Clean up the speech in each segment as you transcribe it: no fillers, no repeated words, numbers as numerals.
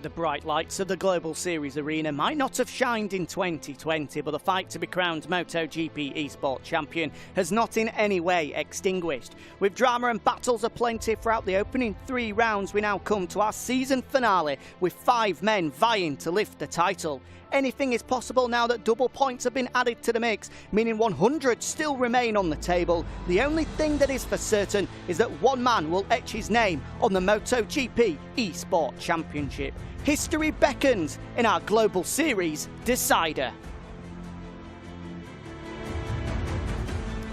The bright lights of the Global Series arena might not have shined in 2020, but the fight to be crowned MotoGP Esport champion has not in any way extinguished. With drama and battles aplenty throughout the opening 3 rounds, we now come to our season finale with 5 men vying to lift the title. Anything is possible now that double points have been added to the mix, meaning 100 still remain on the table. The only thing that is for certain is that one man will etch his name on the MotoGP Esport Championship. History beckons in our Global Series decider.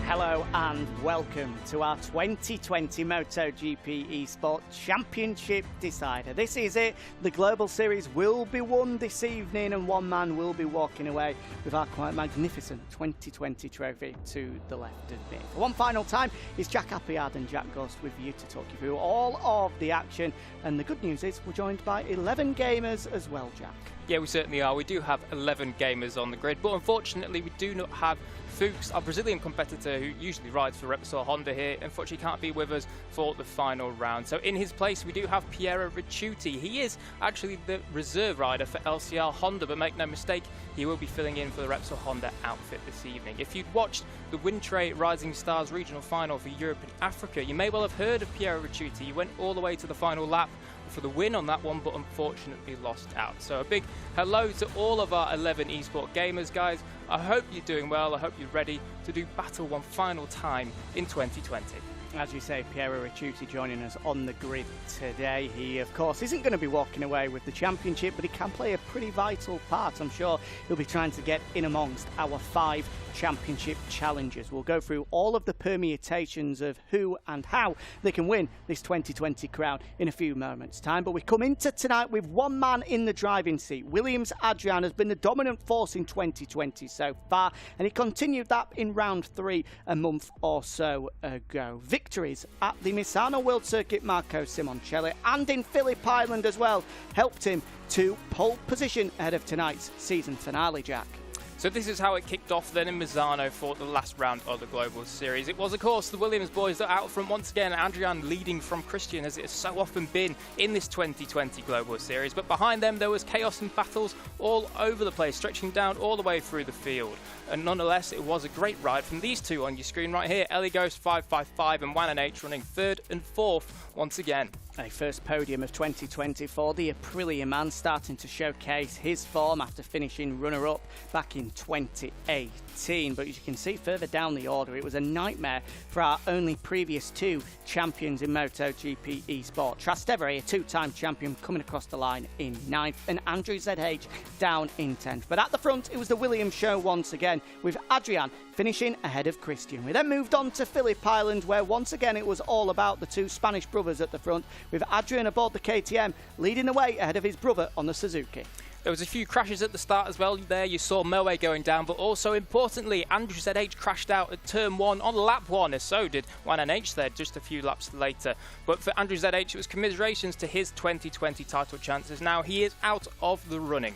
Hello and welcome to our 2020 MotoGP Esport Championship decider. This is it. The Global Series will be won this evening and one man will be walking away with our quite magnificent 2020 trophy to the left of me. For one final time, it's Jack Appleyard and Jack Ghost with you to talk you through all of the action. And the good news is we're joined by 11 gamers as well, Jack. Yeah, we certainly are. We do have 11 gamers on the grid, but unfortunately we do not have Fuchs, our Brazilian competitor who usually rides for Repsol Honda here. Unfortunately can't be with us for the final round. So in his place we do have Piero Ricciuti. He is actually the reserve rider for LCR Honda, but make no mistake, he will be filling in for the Repsol Honda outfit this evening. If you'd watched the Wintray Rising Stars regional final for Europe and Africa, you may well have heard of Piero Ricciuti. He went all the way to the final lap for the win on that one, but unfortunately lost out. So a big hello to all of our 11 eSport gamers, guys. I hope you're doing well. I hope you're ready to do battle one final time in 2020. As you say, Piero Ricciuti joining us on the grid today. He, of course, isn't going to be walking away with the championship, but he can play a pretty vital part. I'm sure he'll be trying to get in amongst our 5 championship challengers. We'll go through all of the permutations of who and how they can win this 2020 crown in a few moments' time. But we come into tonight with one man in the driving seat. Williams Adrian has been the dominant force in 2020 so far, and he continued that in round 3 a month or so ago. Victories at the Misano World Circuit, Marco Simoncelli, and in Phillip Island as well, helped him to pole position ahead of tonight's season finale, Jack. So this is how it kicked off then in Misano for the last round of the Global Series. It was, of course, the Williams boys that out front once again. Adrian leading from Christian, as it has so often been in this 2020 Global Series. But behind them, there was chaos and battles all over the place, stretching down all the way through the field. And nonetheless, it was a great ride from these two on your screen right here. Ellie Ghost 555 and Wan and H running 3rd and 4th once again. A first podium of 2020 for the Aprilia man, starting to showcase his form after finishing runner-up back in 2018. But as you can see further down the order, it was a nightmare for our only previous 2 champions in MotoGP Esport. Trastevere, a 2-time champion, coming across the line in 9th, and Andrew ZH down in 10th. But at the front, it was the Williams show once again, with Adrian finishing ahead of Christian. We then moved on to Phillip Island, where once again it was all about the 2 Spanish brothers at the front, with Adrian aboard the KTM leading the way ahead of his brother on the Suzuki. There was a few crashes at the start as well. There you saw Moe going down, but also importantly, Andrew ZH crashed out at turn 1 on lap 1, as so did Wan and H there just a few laps later. But for Andrew ZH, it was commiserations to his 2020 title chances. Now he is out of the running.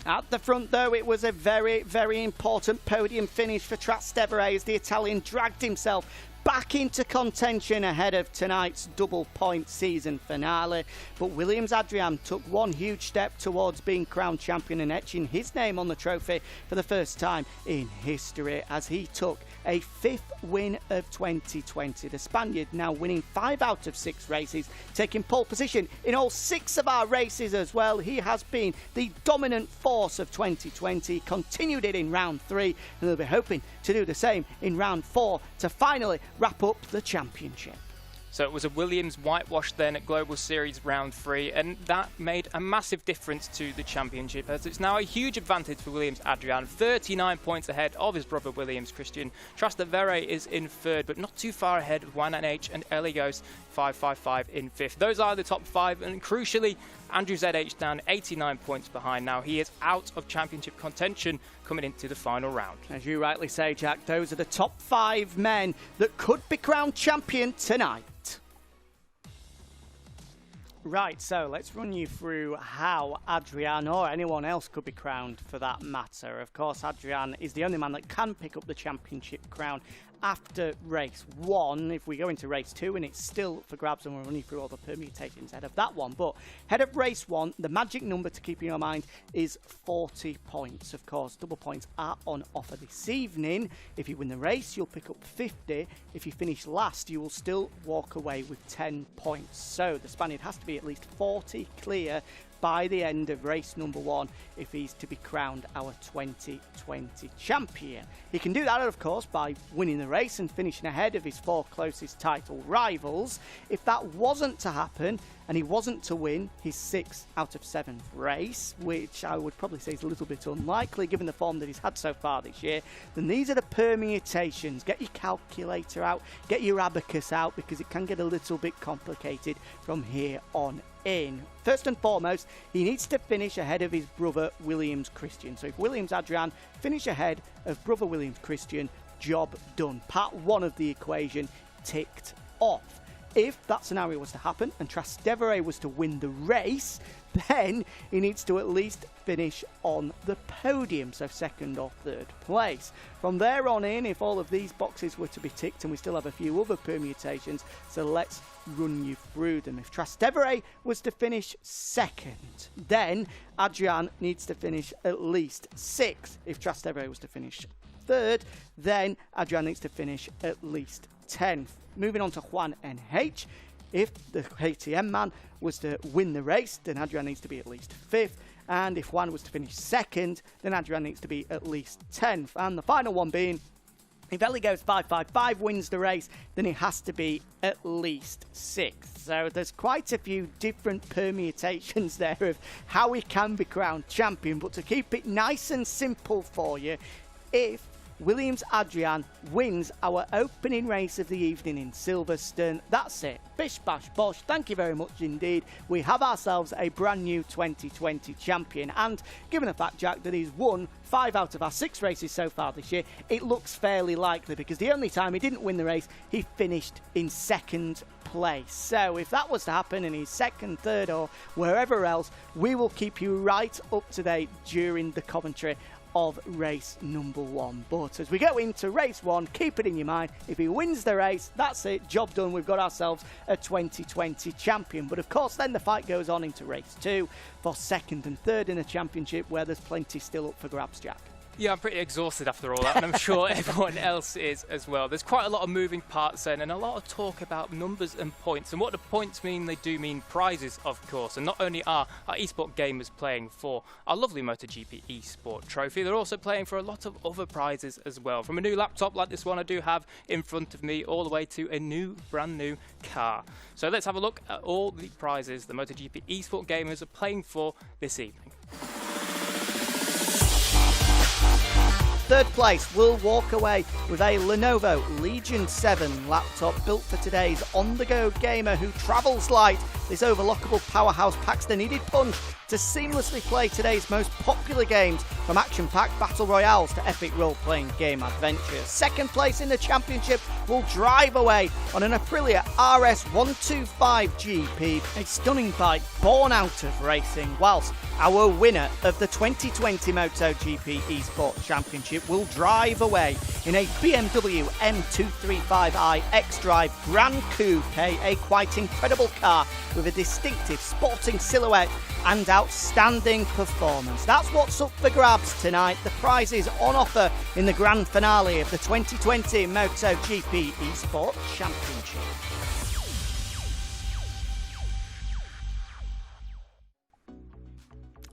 At the front, though, it was a very, very important podium finish for Trastevere as the Italian dragged himself back into contention ahead of tonight's double-point season finale. But Williams Adrian took one huge step towards being crowned champion and etching his name on the trophy for the first time in history as he took a 5th win of 2020. The Spaniard now winning 5 out of 6 races, taking pole position in all 6 of our races as well. He has been the dominant force of 2020, continued it in round 3, and they'll be hoping to do the same in round 4 to finally wrap up the championship. So it was a Williams whitewash then at Global Series round 3, and that made a massive difference to the championship, as it's now a huge advantage for Williams Adrian, 39 points ahead of his brother Williams Christian. Trastevere is in 3rd, but not too far ahead of Wan and H and Ellie Ghost 555 in 5th. Those are the top 5, and crucially, Andrew ZH down 89 points behind now. He is out of championship contention coming into the final round. As you rightly say, Jack, those are the top 5 men that could be crowned champion tonight. Right, so let's run you through how Adrian, or anyone else, could be crowned for that matter. Of course, Adrian is the only man that can pick up the championship crown after race 1. If we go into race 2 and it's still for grabs, and we're running through all the permutations ahead of that one. But ahead of race 1, the magic number to keep in your mind is 40 points. Of course, double points are on offer this evening. If you win the race, you'll pick up 50. If you finish last, you will still walk away with 10 points. So the Spaniard has to be at least 40 clear by the end of race number 1 if he's to be crowned our 2020 champion. He can do that, of course, by winning the race and finishing ahead of his 4 closest title rivals. If that wasn't to happen and he wasn't to win his 6th out of 7th race, which I would probably say is a little bit unlikely given the form that he's had so far this year, then these are the permutations. Get your calculator out, get your abacus out, because it can get a little bit complicated from here on in. First and foremost, he needs to finish ahead of his brother Williams Christian. So if Williams Adrian finish ahead of brother Williams Christian, job done. Part 1 of the equation ticked off. If that scenario was to happen and Trastevere was to win the race, then he needs to at least finish on the podium, so 2nd or 3rd place. From there on in, if all of these boxes were to be ticked, and we still have a few other permutations, so let's run you through them. If Trastevere was to finish 2nd, then Adrian needs to finish at least 6th. If Trastevere was to finish 3rd, then Adrian needs to finish at least 10th. Moving on to Juan NH. If the KTM man was to win the race, then Adrian needs to be at least 5th. And if Juan was to finish 2nd, then Adrian needs to be at least 10th. And the final one being, if Ellie goes 5-5-5, wins the race, then he has to be at least 6th. So there's quite a few different permutations there of how he can be crowned champion. But to keep it nice and simple for you, if Williams Adrian wins our opening race of the evening in Silverstone, that's it. Bish bash bosh, thank you very much indeed. We have ourselves a brand new 2020 champion, and given the fact, Jack, that he's won 5 out of our 6 races so far this year, it looks fairly likely, because the only time he didn't win the race, he finished in 2nd place. So if that was to happen and he's 2nd, 3rd or wherever else, we will keep you right up to date during the commentary of race number 1. But as we go into race 1, keep it in your mind, if he wins the race, that's it, job done. We've got ourselves a 2020 champion. But of course, then the fight goes on into race 2 for 2nd and 3rd in the championship, where there's plenty still up for grabs, Jack. Yeah, I'm pretty exhausted after all that, and I'm sure everyone else is as well. There's quite a lot of moving parts then, and a lot of talk about numbers and points. And what the points mean, they do mean prizes, of course. And not only are our eSport gamers playing for our lovely MotoGP eSport trophy, they're also playing for a lot of other prizes as well. From a new laptop like this one I do have in front of me, all the way to a brand new car. So let's have a look at all the prizes the MotoGP eSport gamers are playing for this evening. 3rd place will walk away with a Lenovo Legion 7 laptop built for today's on-the-go gamer who travels light. This overlockable powerhouse packs the needed punch to seamlessly play today's most popular games, from action-packed battle royales to epic role-playing game adventures. 2nd place in the championship will drive away on an Aprilia RS125 GP, a stunning bike born out of racing, whilst our winner of the 2020 MotoGP eSport Championship will drive away in a BMW M235i X-Drive Grand Coupe, a quite incredible car with a distinctive sporting silhouette and outstanding performance. That's what's up for grabs tonight. The prizes on offer in the grand finale of the 2020 MotoGP eSport Championship.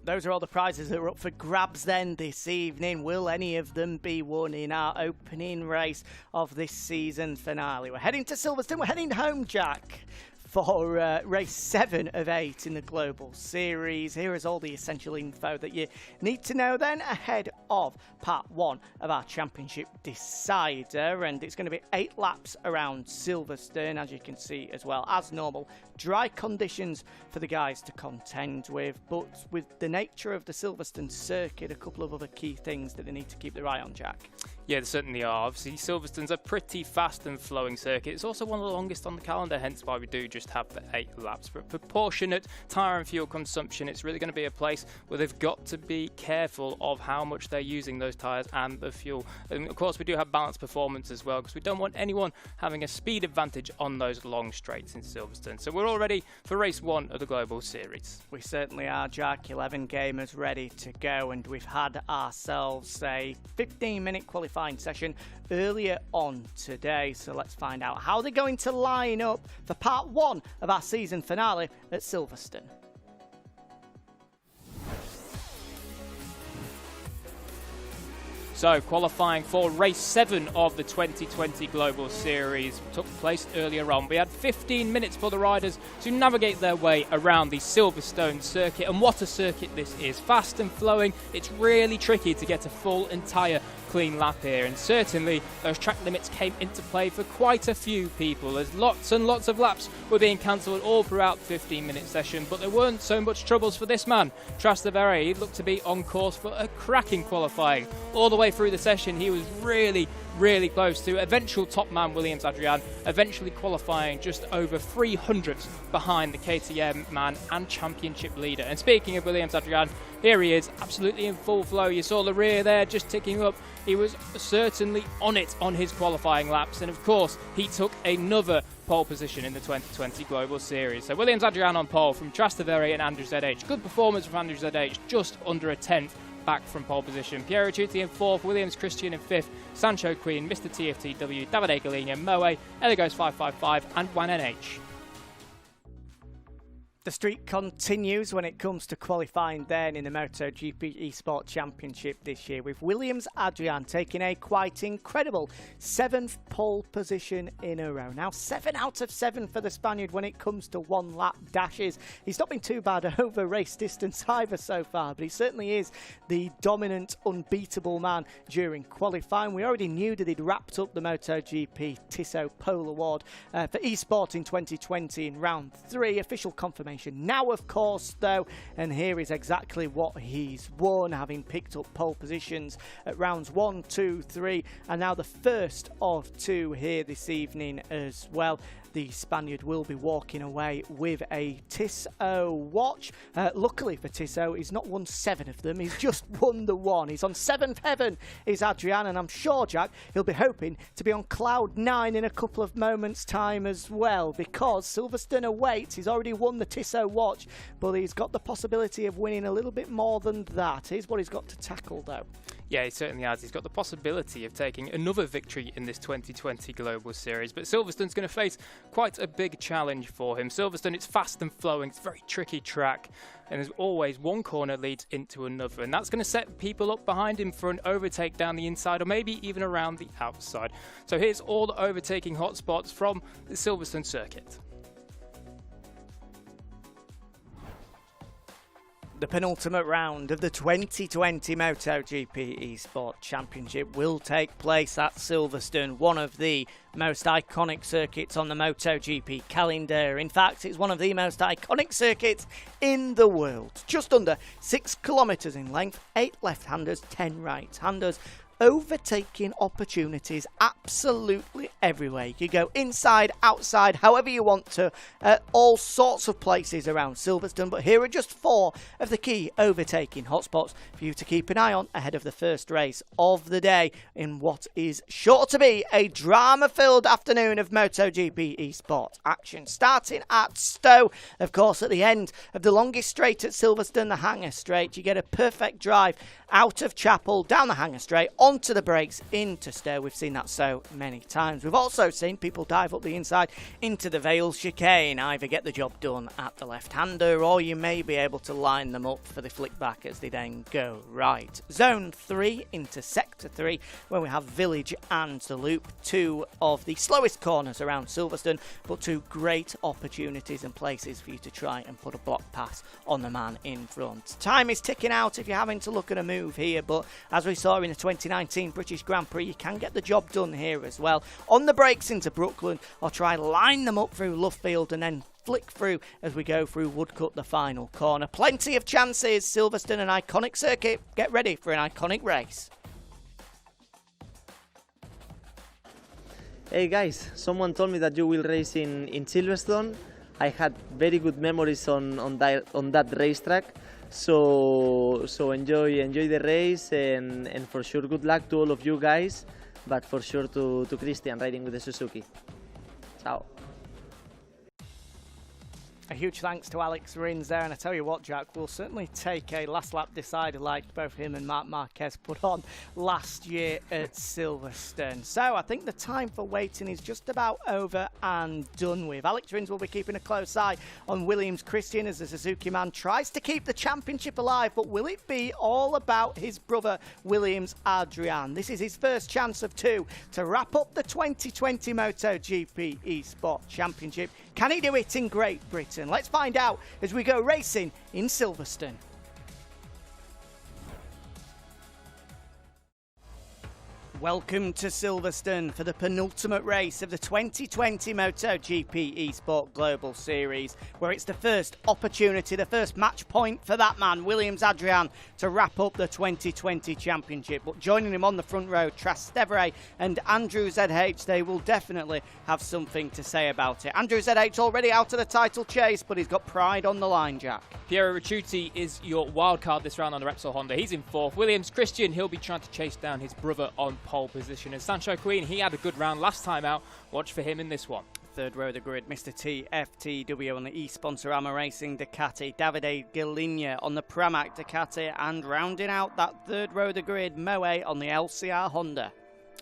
Those are all the prizes that are up for grabs then this evening. Will any of them be won in our opening race of this season finale? We're heading to Silverstone. We're heading home, Jack, for race 7 of 8 in the Global Series. Here is all the essential info that you need to know then ahead of part 1 of our championship decider, and it's going to be 8 laps around Silverstone, as you can see as well. As normal, dry conditions for the guys to contend with, but with the nature of the Silverstone circuit, a couple of other key things that they need to keep their eye on, Jack. Yeah, they certainly are. Obviously, Silverstone's a pretty fast and flowing circuit. It's also one of the longest on the calendar, hence why we do just have the 8 laps. But proportionate tyre and fuel consumption, it's really going to be a place where they've got to be careful of how much they're using those tyres and the fuel. And of course, we do have balanced performance as well, because we don't want anyone having a speed advantage on those long straights in Silverstone. So we're all ready for race 1 of the Global Series. We certainly are, Jack. 11 gamers ready to go, and we've had ourselves a 15-minute qualifying session earlier on today, so let's find out how they're going to line up for part 1 of our season finale at Silverstone. So, qualifying for race 7 of the 2020 Global Series took place earlier on. We had 15 minutes for the riders to navigate their way around the Silverstone circuit, and what a circuit this is. Fast and flowing, it's really tricky to get a full entire clean lap here, and certainly those track limits came into play for quite a few people, as lots and lots of laps were being cancelled all throughout the 15-minute session. But there weren't so much troubles for this man, Trastevere. He looked to be on course for a cracking qualifying. All the way through the session, he was really close to eventual top man Williams Adrian, eventually qualifying just over 300ths behind the KTM man and championship leader. And speaking of Williams Adrian, here he is, absolutely in full flow. You saw the rear there just ticking up. He was certainly on it on his qualifying laps, and of course he took another pole position in the 2020 Global Series. So Williams Adrian on pole from Trastevere and Andrew ZH. Good performance from Andrew ZH, just under a 10th back from pole position. Piero Ricciuti in 4th, Williams Christian in 5th, Sancho Queen, Mr. TFTW, Davide Galina, Moe, Eligos 555 and Juan NH. The streak continues when it comes to qualifying then in the MotoGP Esport Championship this year, with Williams Adrian taking a quite incredible 7th pole position in a row. Now 7 out of 7 for the Spaniard when it comes to one lap dashes. He's not been too bad over race distance either so far, but he certainly is the dominant, unbeatable man during qualifying. We already knew that he'd wrapped up the MotoGP Tissot Pole Award for Esport in 2020 in round 3. Official confirmation now, of course, though, and here is exactly what he's won, having picked up pole positions at rounds 1, 2, 3, and now the first of 2 here this evening as well. The Spaniard will be walking away with a Tissot watch. Luckily for Tissot, he's not won 7 of them. He's just won the 1. He's on 7th heaven, is Adrian, and I'm sure, Jack, he'll be hoping to be on cloud 9 in a couple of moments' time as well, because Silverstone awaits. He's already won the Tissot watch, but he's got the possibility of winning a little bit more than that. Here's what he's got to tackle, though. Yeah, he certainly has. He's got the possibility of taking another victory in this 2020 Global Series, but Silverstone's going to face quite a big challenge for him. Silverstone, it's fast and flowing, it's a very tricky track, and as always, one corner leads into another, and that's going to set people up behind him for an overtake down the inside or maybe even around the outside. So here's all the overtaking hotspots from the Silverstone circuit. The penultimate round of the 2020 MotoGP Esport Championship will take place at Silverstone, one of the most iconic circuits on the MotoGP calendar. In fact, it's one of the most iconic circuits in the world. Just under 6 kilometres in length, 8 left-handers, 10 right-handers. Overtaking opportunities absolutely everywhere. You can go inside, outside, however you want to, all sorts of places around Silverstone, but here are just 4 of the key overtaking hotspots for you to keep an eye on ahead of the first race of the day in what is sure to be a drama-filled afternoon of MotoGP Esport action. Starting at Stowe, of course, at the end of the longest straight at Silverstone, the Hanger Straight, you get a perfect drive out of Chapel, down the Hanger Straight, onto the brakes, into Stowe. We've seen that so many times. We've also seen people dive up the inside into the Vale chicane, either get the job done at the left-hander, or you may be able to line them up for the flick back as they then go right. Zone 3 into Sector 3, where we have Village and the Loop, 2 of the slowest corners around Silverstone, but 2 great opportunities and places for you to try and put a block pass on the man in front. Time is ticking out if you're having to look at a move here, but as we saw in the 2019 British Grand Prix, you can get the job done here as well. On the brakes into Brooklyn, or try line them up through Lovefield and then flick through as we go through Woodcut, the final corner. Plenty of chances. Silverstone, an iconic circuit. Get ready for an iconic race. Hey guys, someone told me that you will race in Silverstone. I had very good memories on that racetrack. So enjoy the race and for sure good luck to all of you guys, but for sure to Christian riding with the Suzuki. Ciao. A huge thanks to Alex Rins there, and I tell you what, Jack, we'll certainly take a last lap decider like both him and Marc Marquez put on last year at Silverstone. So I think the time for waiting is just about over and done with. Alex Rins will be keeping a close eye on Williams Christian as the Suzuki man tries to keep the championship alive, but will it be all about his brother Williams Adrian? This is his first chance of two to wrap up the 2020 MotoGP Esport Championship. Can he do it in Great Britain? Let's find out as we go racing in Silverstone. Welcome to Silverstone for the penultimate race of the 2020 MotoGP Esport Global Series, where it's the first opportunity, the first match point for that man, Williams Adrian, to wrap up the 2020 championship. But joining him on the front row, Trastevere and Andrew ZH, they will definitely have something to say about it. Andrew ZH already out of the title chase, but he's got pride on the line, Jack. Piero Ricciuti is your wild card this round on the Repsol Honda. He's in fourth. Williams Christian, he'll be trying to chase down his brother on pole position. And Sancho Queen, he had a good round last time out. Watch for him in this one. Third row of the grid, Mr. TFTW on the e-sponsor AMA Racing Ducati, Davide Galigna on the Pramac Ducati, and rounding out that third row of the grid, Moe on the LCR Honda.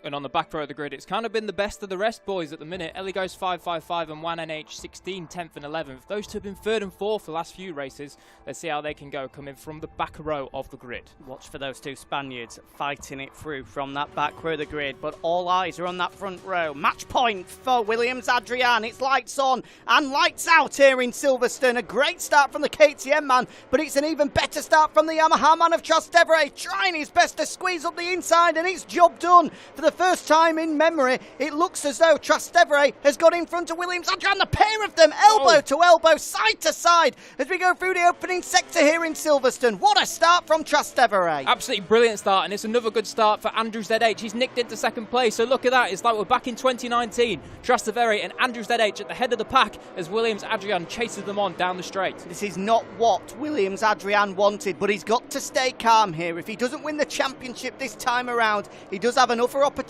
And on the back row of the grid, it's kind of been the best of the rest, boys, at the minute. Ellie goes 5.55 and 1NH 16, 10th and 11th. Those two have been third and fourth the last few races. Let's see how they can go coming from the back row of the grid. Watch for those two Spaniards fighting it through from that back row of the grid, but all eyes are on that front row. Match point for Williams Adrian. It's lights on and lights out here in Silverstone. A great start from the KTM man, but it's an even better start from the Yamaha man of Trastevere, trying his best to squeeze up the inside, and it's job done. For the first time in memory, it looks as though Trastevere has got in front of Williams Adrian. The pair of them, elbow to elbow, side to side, as we go through the opening sector here in Silverstone. What a start from Trastevere. Absolutely brilliant start, and it's another good start for Andrew ZH. He's nicked into second place, so look at that. It's like we're back in 2019. Trastevere and Andrew ZH at the head of the pack as Williams Adrian chases them on down the straight. This is not what Williams Adrian wanted, but he's got to stay calm here. If he doesn't win the championship this time around, he does have another opportunity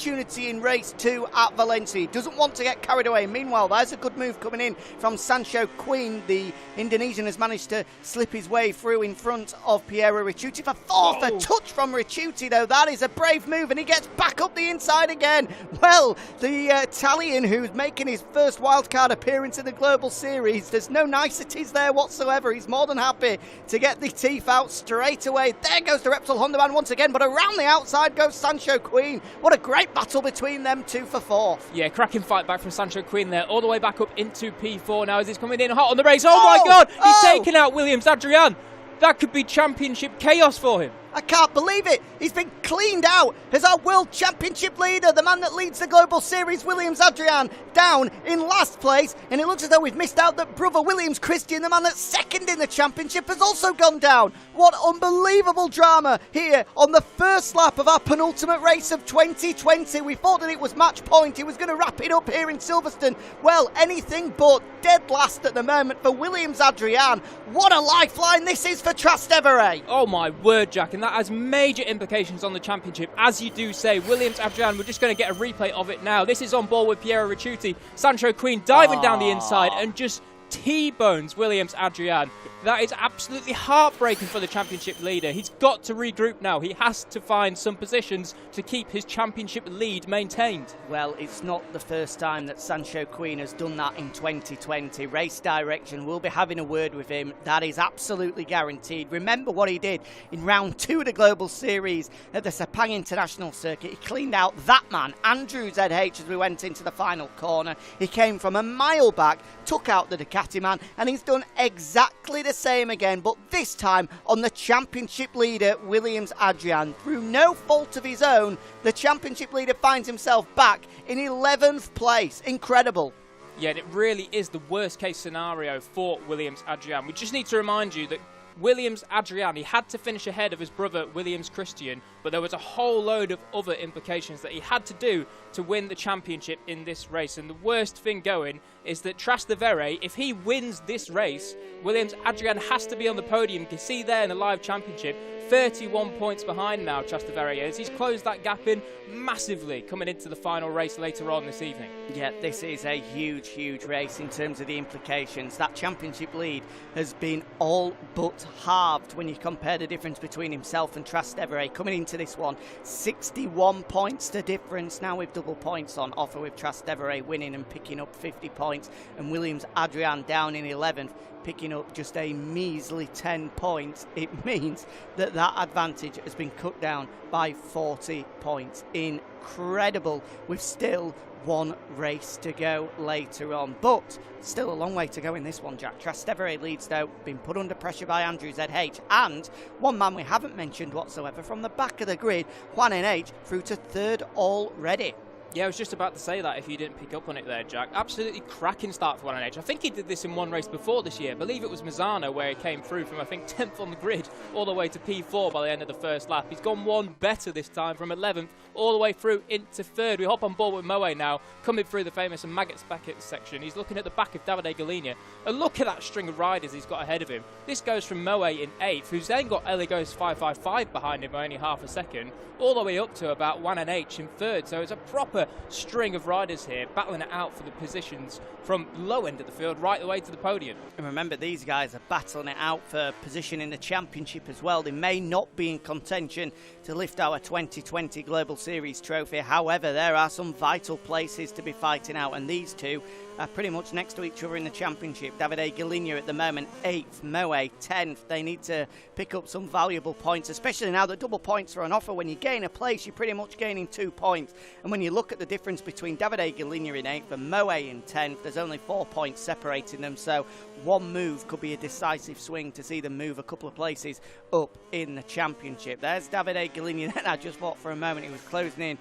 in race 2 at Valencia. He doesn't want to get carried away. Meanwhile, there's a good move coming in from Sancho Queen. The Indonesian has managed to slip his way through in front of Piero Ricciuti for fourth. A touch from Ricciuti, though. That is a brave move, and he gets back up the inside again. Well, the Italian who's making his first wildcard appearance in the Global Series, there's no niceties there whatsoever. He's more than happy to get the teeth out straight away. There goes the Repsol Honda man once again, but around the outside goes Sancho Queen. What a great battle between them two for fourth. Yeah, cracking fight back from Sancho Queen there, all the way back up into P4 now as he's coming in hot on the race. Oh my God, he's taken out Williams Adrian. That could be championship chaos for him. I can't believe it. He's been cleaned out as our World Championship leader, the man that leads the Global Series, Williams Adrian, down in last place. And it looks as though we've missed out that brother Williams Christian, the man that's second in the championship, has also gone down. What unbelievable drama here on the first lap of our penultimate race of 2020. We thought that it was match point. He was going to wrap it up here in Silverstone. Well, anything but dead last at the moment for Williams Adrian. What a lifeline this is for Trastevere. Oh my word, Jack. And that has major implications on the championship. As you do say, Williams Adrian, we're just going to get a replay of it now. This is on board with Piero Ricciuti. Sancho Queen diving down the inside and just T-bones Williams Adrian. That is absolutely heartbreaking for the championship leader. He's got to regroup now. He has to find some positions to keep his championship lead maintained. Well, it's not the first time that Sancho Queen has done that in 2020. Race Direction will be having a word with him. That is absolutely guaranteed. Remember what he did in round 2 of the Global Series at the Sepang International Circuit. He cleaned out that man, Andrew ZH, as we went into the final corner. He came from a mile back, took out the Ducati man, and he's done exactly the same again, but this time on the championship leader, Williams Adrian. Through no fault of his own, the championship leader finds himself back in 11th place. Incredible. Yeah, it really is the worst case scenario for Williams Adrian. We just need to remind you that Williams Adrian, he had to finish ahead of his brother Williams Christian, but there was a whole load of other implications that he had to do to win the championship in this race. And the worst thing going is that Trastevere, if he wins this race, Williams Adrian has to be on the podium. You can see there in the live championship, 31 points behind now Trastevere is. He's closed that gap in massively coming into the final race later on this evening. Yeah, this is a huge, huge race in terms of the implications. That championship lead has been all but halved when you compare the difference between himself and Trastevere. Coming into this one, 61 points to difference now with double points on offer, with Trastevere winning and picking up 50 points, and Williams Adrian down in 11th, picking up just a measly 10 points. It means that that advantage has been cut down by 40 points. Incredible, with still one race to go later on, but still a long way to go in this one, Jack. Trastevere leads though, been put under pressure by Andrew ZH, and one man we haven't mentioned whatsoever from the back of the grid, Juan NH, through to third already. Yeah, I was just about to say that if you didn't pick up on it there, Jack. Absolutely cracking start for 1NH. I think he did this in one race before this year. I believe it was Misano where he came through from, I think, 10th on the grid all the way to P4 by the end of the first lap. He's gone one better this time from 11th all the way through into third. We hop on board with Moe now, coming through the famous Maggots Beckett section. He's looking at the back of Davide Galinia. And look at that string of riders he's got ahead of him. This goes from Moe in 8th, who's then got Eligos 555 behind him by only half a second, all the way up to about 1NH in third. So it's a proper string of riders here battling it out for the positions from low end of the field right the way to the podium. And remember, these guys are battling it out for position in the championship as well. They may not be in contention to lift our 2020 Global Series trophy. However, there are some vital places to be fighting out, and these two are pretty much next to each other in the championship. Davide Galinia at the moment 8th, Moe 10th. They need to pick up some valuable points, especially now that double points are on offer. When you gain a place, you're pretty much gaining 2 points. And when you look at the difference between Davide Galinia in 8th and Moe in 10th, there's only 4 points separating them. So one move could be a decisive swing to see them move a couple of places up in the championship. There's Davide Galinia. Then I just thought for a moment he was closing in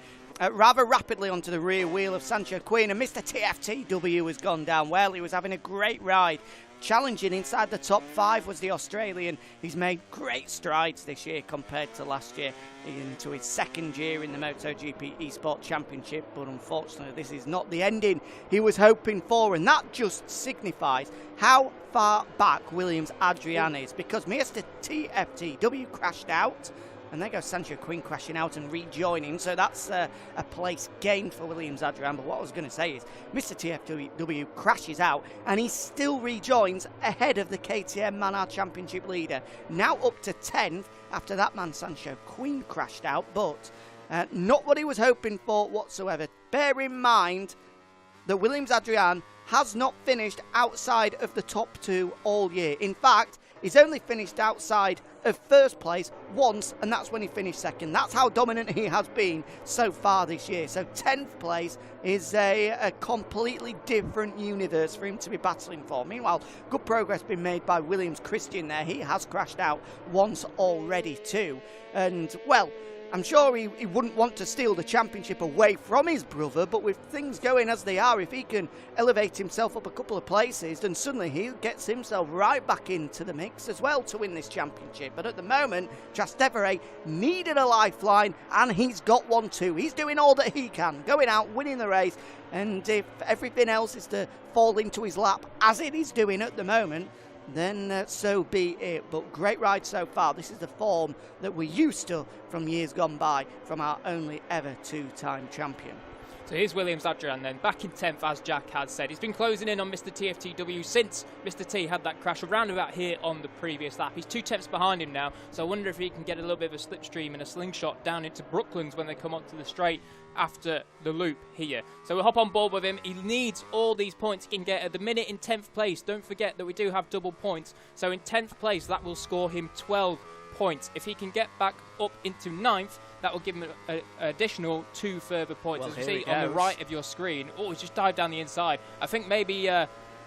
rather rapidly onto the rear wheel of Sancho Quinn, and Mr. TFTW has gone down well. He was having a great ride. Challenging inside the top 5 was the Australian. He's made great strides this year compared to last year, into his second year in the MotoGPeSport Championship, but unfortunately this is not the ending he was hoping for, and that just signifies how far back Williams Adrian is, because Mr. TFTW crashed out, and there goes Sancho Quinn crashing out and rejoining, so that's a place gained for Williams Adrian. But what I was going to say is Mr. TFW crashes out and he still rejoins ahead of the KTM Manor Championship leader, now up to 10th after that man Sancho Quinn crashed out, but not what he was hoping for whatsoever. Bear in mind that Williams Adrian has not finished outside of the top 2 all year. In fact, he's only finished outside of first place once, and that's when he finished second. That's how dominant he has been so far this year. So 10th place is a completely different universe for him to be battling for. Meanwhile, good progress been made by Williams Christian there. He has crashed out once already too. And, well, I'm sure he wouldn't want to steal the championship away from his brother, but with things going as they are, if he can elevate himself up a couple of places, then suddenly he gets himself right back into the mix as well to win this championship. But at the moment, Trastevere needed a lifeline, and he's got one too. He's doing all that he can, going out, winning the race, and if everything else is to fall into his lap, as it is doing at the moment, then so be it. But great ride so far. This is the form that we're used to from years gone by from our only ever 2-time champion. So here's Williams Adrian then, back in 10th, as Jack had said. He's been closing in on Mr. TFTW since Mr. T had that crash around about here on the previous lap. He's 2 tenths behind him now, so I wonder if he can get a little bit of a slipstream and a slingshot down into Brooklands when they come onto the straight after the loop here. So we'll hop on board with him. He needs all these points he can get at the minute in 10th place. Don't forget that we do have double points. So in 10th place, that will score him 12 points. If he can get back up into 9th, that will give him an additional 2 further points. Well, as you see on the right of your screen. Oh, he's just dived down the inside. I think maybe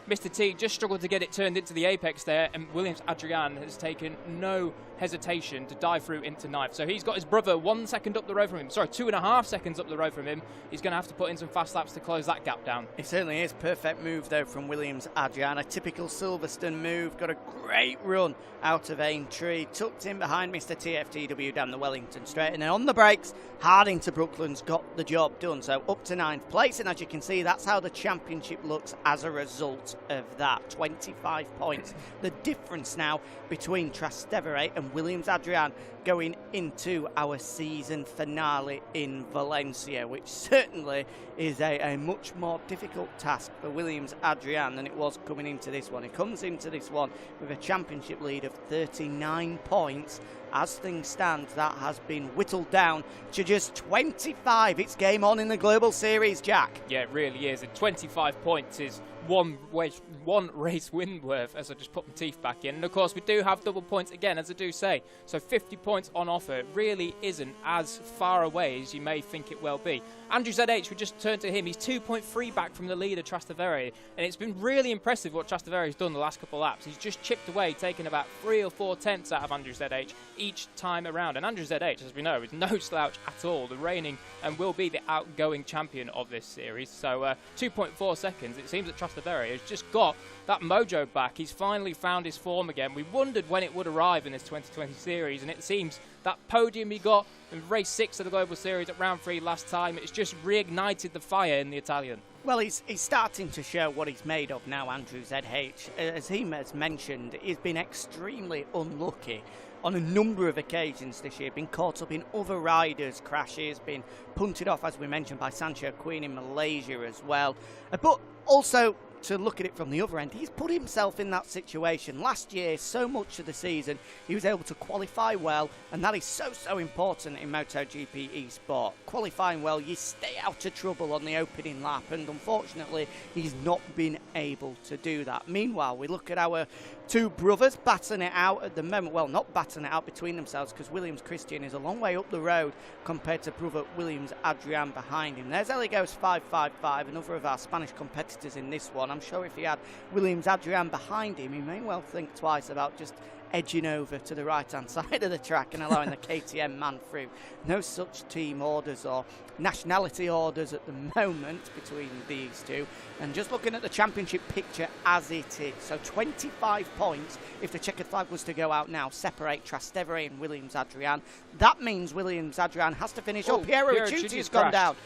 Mr. T just struggled to get it turned into the apex there, and Williams Adrian has taken no hesitation to dive through into ninth. So he's got his brother 1 second up the road from him. Sorry, 2.5 seconds up the road from him. He's going to have to put in some fast laps to close that gap down. It certainly is. Perfect move, though, from Williams Adrian. A typical Silverstone move. Got a great run out of Aintree. Tucked in behind Mr. TFTW down the Wellington Straight. And then on the brakes, Harding to Brooklands got the job done. So up to 9th place. And as you can see, that's how the championship looks as a result of that. 25 points. The difference now between Trastevere and Williams Adrian going into our season finale in Valencia, which certainly is a much more difficult task for Williams Adrian than it was coming into this one. He comes into this one with a championship lead of 39 points. As things stand, that has been whittled down to just 25. It's game on in the Global Series, Jack. Yeah, it really is. And 25 points is one race win worth, as I just put my teeth back in. And of course, we do have double points again, as I do say. So 50 points on offer. It really isn't as far away as you may think it will be. Andrew ZH, we just turned to him. He's 2.3 back from the leader, Trastevere. And it's been really impressive what Trastevere has done the last couple of laps. He's just chipped away, taking about 3 or 4 tenths out of Andrew ZH each time around. And Andrew ZH, as we know, is no slouch at all. The reigning and will be the outgoing champion of this series. So 2.4 seconds. It seems that Trastevere has just got that mojo back. He's finally found his form again. We wondered when it would arrive in this 2020 series, and it seems that podium he got in race 6 of the Global Series at round 3 last time, it's just reignited the fire in the Italian. Well, he's starting to show what he's made of now, Andrew ZH. As he has mentioned, he's been extremely unlucky on a number of occasions this year, been caught up in other riders' crashes, been punted off, as we mentioned, by Sancho Queen in Malaysia as well. But also, to look at it from the other end, he's put himself in that situation. Last year, so much of the season, he was able to qualify well, and that is so important in MotoGPeSport. Qualifying well, you stay out of trouble on the opening lap, and unfortunately, he's not been able to do that. Meanwhile, we look at our two brothers battling it out at the moment. Well, not battling it out between themselves, because Williams Christian is a long way up the road compared to brother Williams Adrian behind him. There's Eligos 555, another of our Spanish competitors in this one. I'm sure if he had Williams Adrian behind him, he may well think twice about just edging over to the right-hand side of the track and allowing the KTM man through. No such team orders or nationality orders at the moment between these two. And just looking at the championship picture as it is, so 25 points, if the checkered flag was to go out now, separate Trastevere and Williams Adrian. That means Williams Adrian has to finish. Piero Ricciuti has gone down.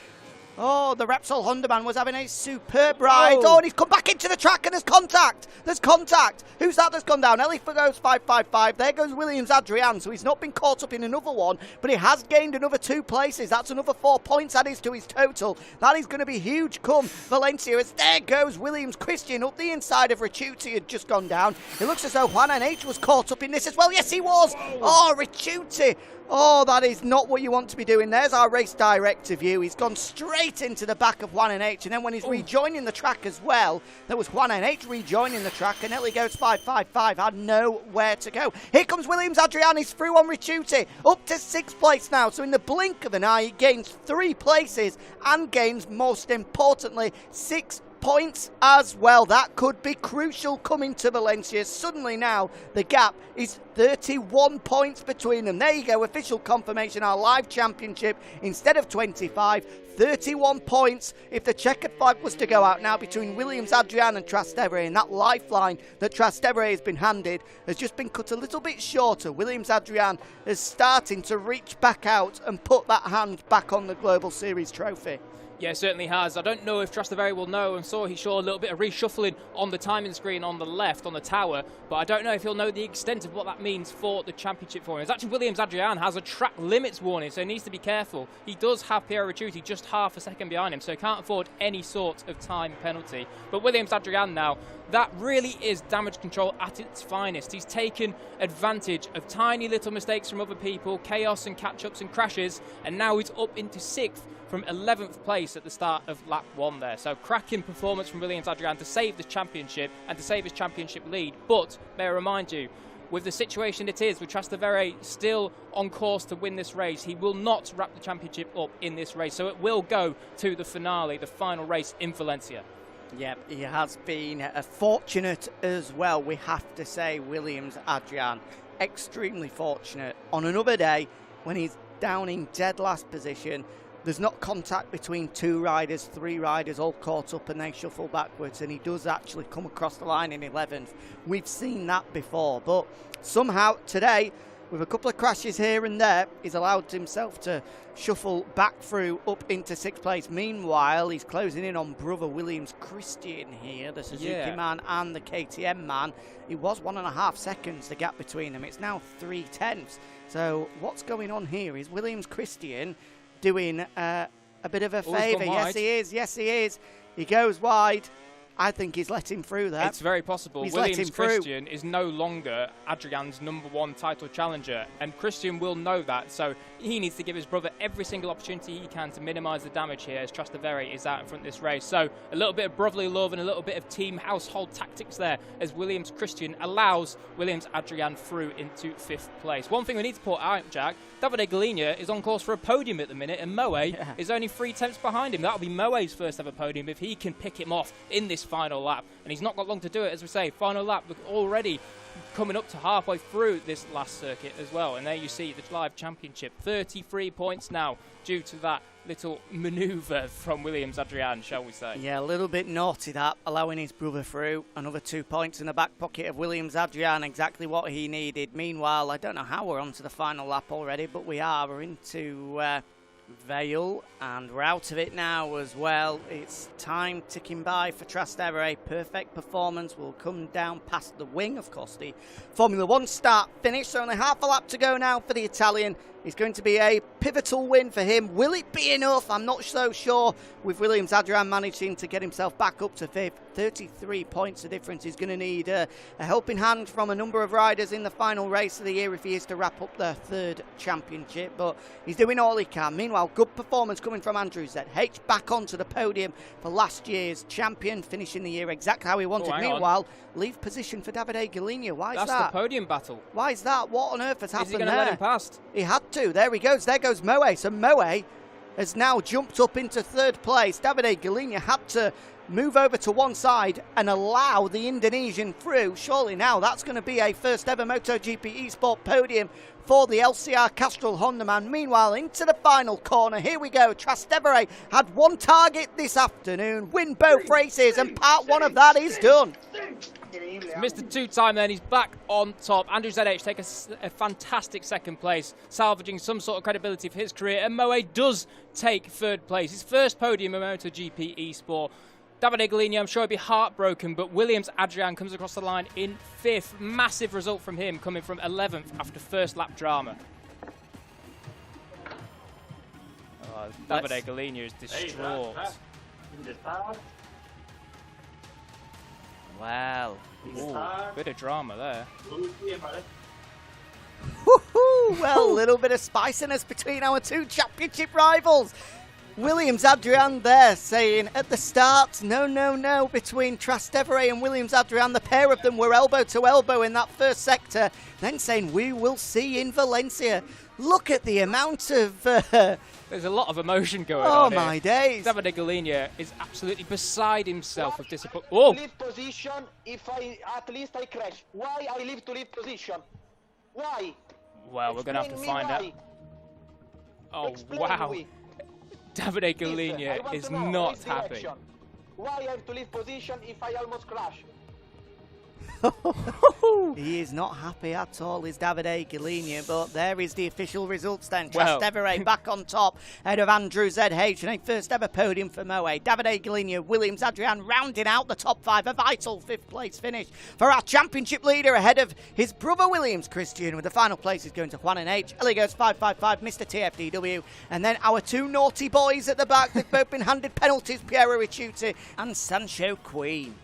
Oh, the Repsol Honda man was having a superb ride. Oh, and he's come back into the track, and there's contact. There's contact. Who's that that's gone down? Eligos 555. There goes Williams Adrian. So he's not been caught up in another one, but he has gained another 2 places. That's another 4 points that is to his total. That is going to be huge come Valencia, as there goes Williams Christian up the inside of Ricciuti, had just gone down. It looks as though Juan NH was caught up in this as well. Yes, he was. Oh, Ricciuti. Oh, that is not what you want to be doing. There's our race director view. He's gone straight into the back of Juan NH, and then when he's rejoining the track as well, there was Juan NH rejoining the track, and Eligos 555 had nowhere to go. Here comes Williams Adrian. He's through on Ricciuti, up to 6th place now. So in the blink of an eye, he gains 3 places and gains, most importantly, 6 points as well. That could be crucial coming to Valencia. Suddenly now the gap is 31 points between them. There you go, official confirmation, our live championship instead of 25, 31 points if the checkered flag was to go out now between Williams Adrian and Trastevere, and that lifeline that Trastevere has been handed has just been cut a little bit shorter. Williams Adrian is starting to reach back out and put that hand back on the Global Series trophy. Yeah, it certainly has. I don't know if Trastevere will know, and saw he saw a little bit of reshuffling on the timing screen on the left, on the tower, but I don't know if he'll know the extent of what that means for the championship for him. It's actually Williams Adrian has a track limits warning, so he needs to be careful. He does have Piero Ricciuti just half a second behind him, so he can't afford any sort of time penalty. But Williams Adrian now, that really is damage control at its finest. He's taken advantage of tiny little mistakes from other people, chaos and catch-ups and crashes, and now he's up into 6th from 11th place at the start of lap 1 there. So cracking performance from Williams Adrian to save the championship and to save his championship lead. But may I remind you, with the situation it is, with Trastevere still on course to win this race, he will not wrap the championship up in this race. So it will go to the finale, the final race in Valencia. Yep, he has been fortunate as well, we have to say, Williams Adrian. Extremely fortunate. On another day, when he's down in dead last position, there's not contact between 2 riders, 3 riders all caught up and they shuffle backwards, and he does actually come across the line in 11th. We've seen that before, but somehow today, with a couple of crashes here and there, he's allowed himself to shuffle back through up into 6th place. Meanwhile, he's closing in on brother Williams Christian here, the Suzuki man and the KTM man. It was 1.5 seconds, the gap between them. It's now 3/10. So what's going on here is Williams Christian doing a bit of a favour. Yes, he is. Yes, he is. He goes wide. I think he's let him through there. It's very possible. He's Williams Christian is no longer Adrian's #1 title challenger, and Christian will know that, so he needs to give his brother every single opportunity he can to minimise the damage here as Trastevere is out in front of this race. So a little bit of brotherly love and a little bit of team household tactics there as Williams Christian allows Williams Adrian through into 5th place. One thing we need to point out, Jack, Davide Galinia is on course for a podium at the minute, and Moe is only 3 tenths behind him. That'll be Moe's first ever podium if he can pick him off in this final lap. And he's not got long to do it, as we say. Final lap, look, already coming up to halfway through this last circuit as well. And there you see the live championship. 33 points now due to that little manoeuvre from Williams Adrian, shall we say. Yeah, a little bit naughty that, allowing his brother through. Another 2 points in the back pocket of Williams Adrian, exactly what he needed. Meanwhile, I don't know how we're on to the final lap already, but we are. We're into Vale, and we're out of it now as well. It's time ticking by for Trastevere. Perfect performance will come down past the wing. Of course, the Formula 1 start finish, so only half a lap to go now for the Italian. It's going to be a pivotal win for him. Will it be enough? I'm not so sure, with Williams Adrian managing to get himself back up to 5th. 33 points of difference. He's going to need a helping hand from a number of riders in the final race of the year if he is to wrap up their 3rd championship, but he's doing all he can. Meanwhile, good performance coming from Andrew ZH, back onto the podium for last year's champion, finishing the year exactly how he wanted. Meanwhile, leave position for Davide Galinia. Why is that? That's the podium battle. Why is that? What on earth has happened there? Is he going to let him past? He had to. There he goes. There goes Moe. So Moe has now jumped up into 3rd place. Davide Galinia had to move over to one side and allow the Indonesian through. Surely now that's going to be a first ever MotoGP Esport podium for the LCR Castrol Honda man. Meanwhile, into the final corner. Here we go. Trastevere had one target this afternoon. Win both races, and part 1 of that is done. He's missed the 2 time then. He's back on top. Andrew ZH take a fantastic 2nd place, salvaging some sort of credibility for his career. And Moe does take 3rd place. His first podium in MotoGP Esport. Davide Galinia, I'm sure he'd be heartbroken, but Williams Adrian comes across the line in 5th. Massive result from him, coming from 11th after first lap drama. Oh, Davide Galinia is distraught. Well, bit of drama there. woohoo! Well, a little bit of spiciness between our 2 championship rivals. Williams Adrian there saying at the start, no, between Trastevere and Williams Adrian. The pair of them were elbow to elbow in that first sector. Then saying, we will see in Valencia. Look at the amount of... There's a lot of emotion going on here. Oh, my days. Davide Galinia is absolutely beside himself with disappointment. Oh! Leave position if at least I crash. Why I leave to leave position? Why? Well, we're going to have to find out. Oh, wow. Davide Galinia is not happy. Why I have to leave position if I almost crash? He is not happy at all, is Davide Galinia, but there is the official results then. Trastevere back on top, ahead of Andrew ZH, and a first ever podium for Moe. Davide Galinia, Williams Adrian rounding out the top 5, a vital 5th place finish for our championship leader, ahead of his brother Williams Christian, with the final place is going to Juan and H. Ellie goes 555, Mr. TFDW, and then our 2 naughty boys at the back, they've both been handed penalties, Piero Ricciuti and Sancho Queen.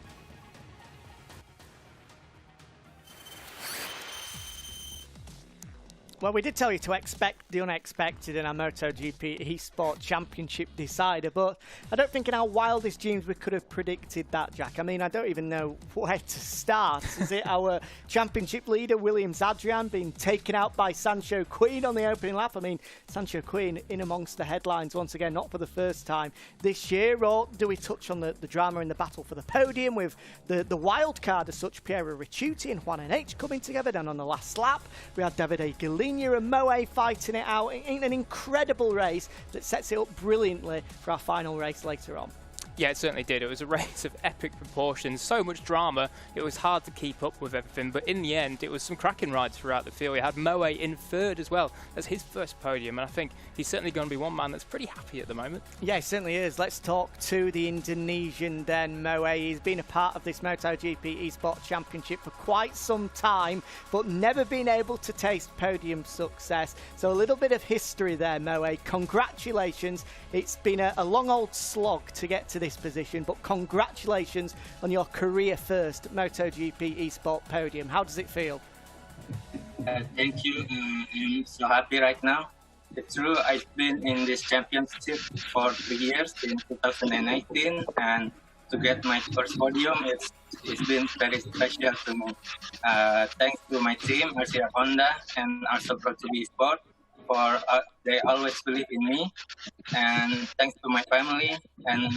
Well, we did tell you to expect the unexpected in our MotoGP Esport Championship decider, but I don't think in our wildest dreams we could have predicted that, Jack. I mean, I don't even know where to start. Is it our championship leader, Williams Adrian, being taken out by Sancho Queen on the opening lap? I mean, Sancho Queen in amongst the headlines once again, not for the first time this year. Or do we touch on the drama in the battle for the podium with the wild card as such, Piero Ricciuti and Juan NH coming together? Then on the last lap, we had Davide Gallini and Moe fighting it out in an incredible race that sets it up brilliantly for our final race later on. Yeah, it certainly did. It was a race of epic proportions, so much drama, it was hard to keep up with everything, but in the end, it was some cracking rides throughout the field. We had Moe in third as well as his first podium, and I think he's certainly going to be one man that's pretty happy at the moment. Yeah, he certainly is. Let's talk to the Indonesian then, Moe. He's been a part of this MotoGP Esport Championship for quite some time, but never been able to taste podium success. So a little bit of history there, Moe. Congratulations. It's been a long old slog to get to this position, but congratulations on your career first MotoGP Esport podium. How does it feel? Thank you. I'm so happy right now. It's true, I've been in this championship for 3 years in 2018, and to get my first podium, it's been very special to me. Thanks to my team, RCR Honda, and also MotoGPeSport, for they always believe in me, and thanks to my family and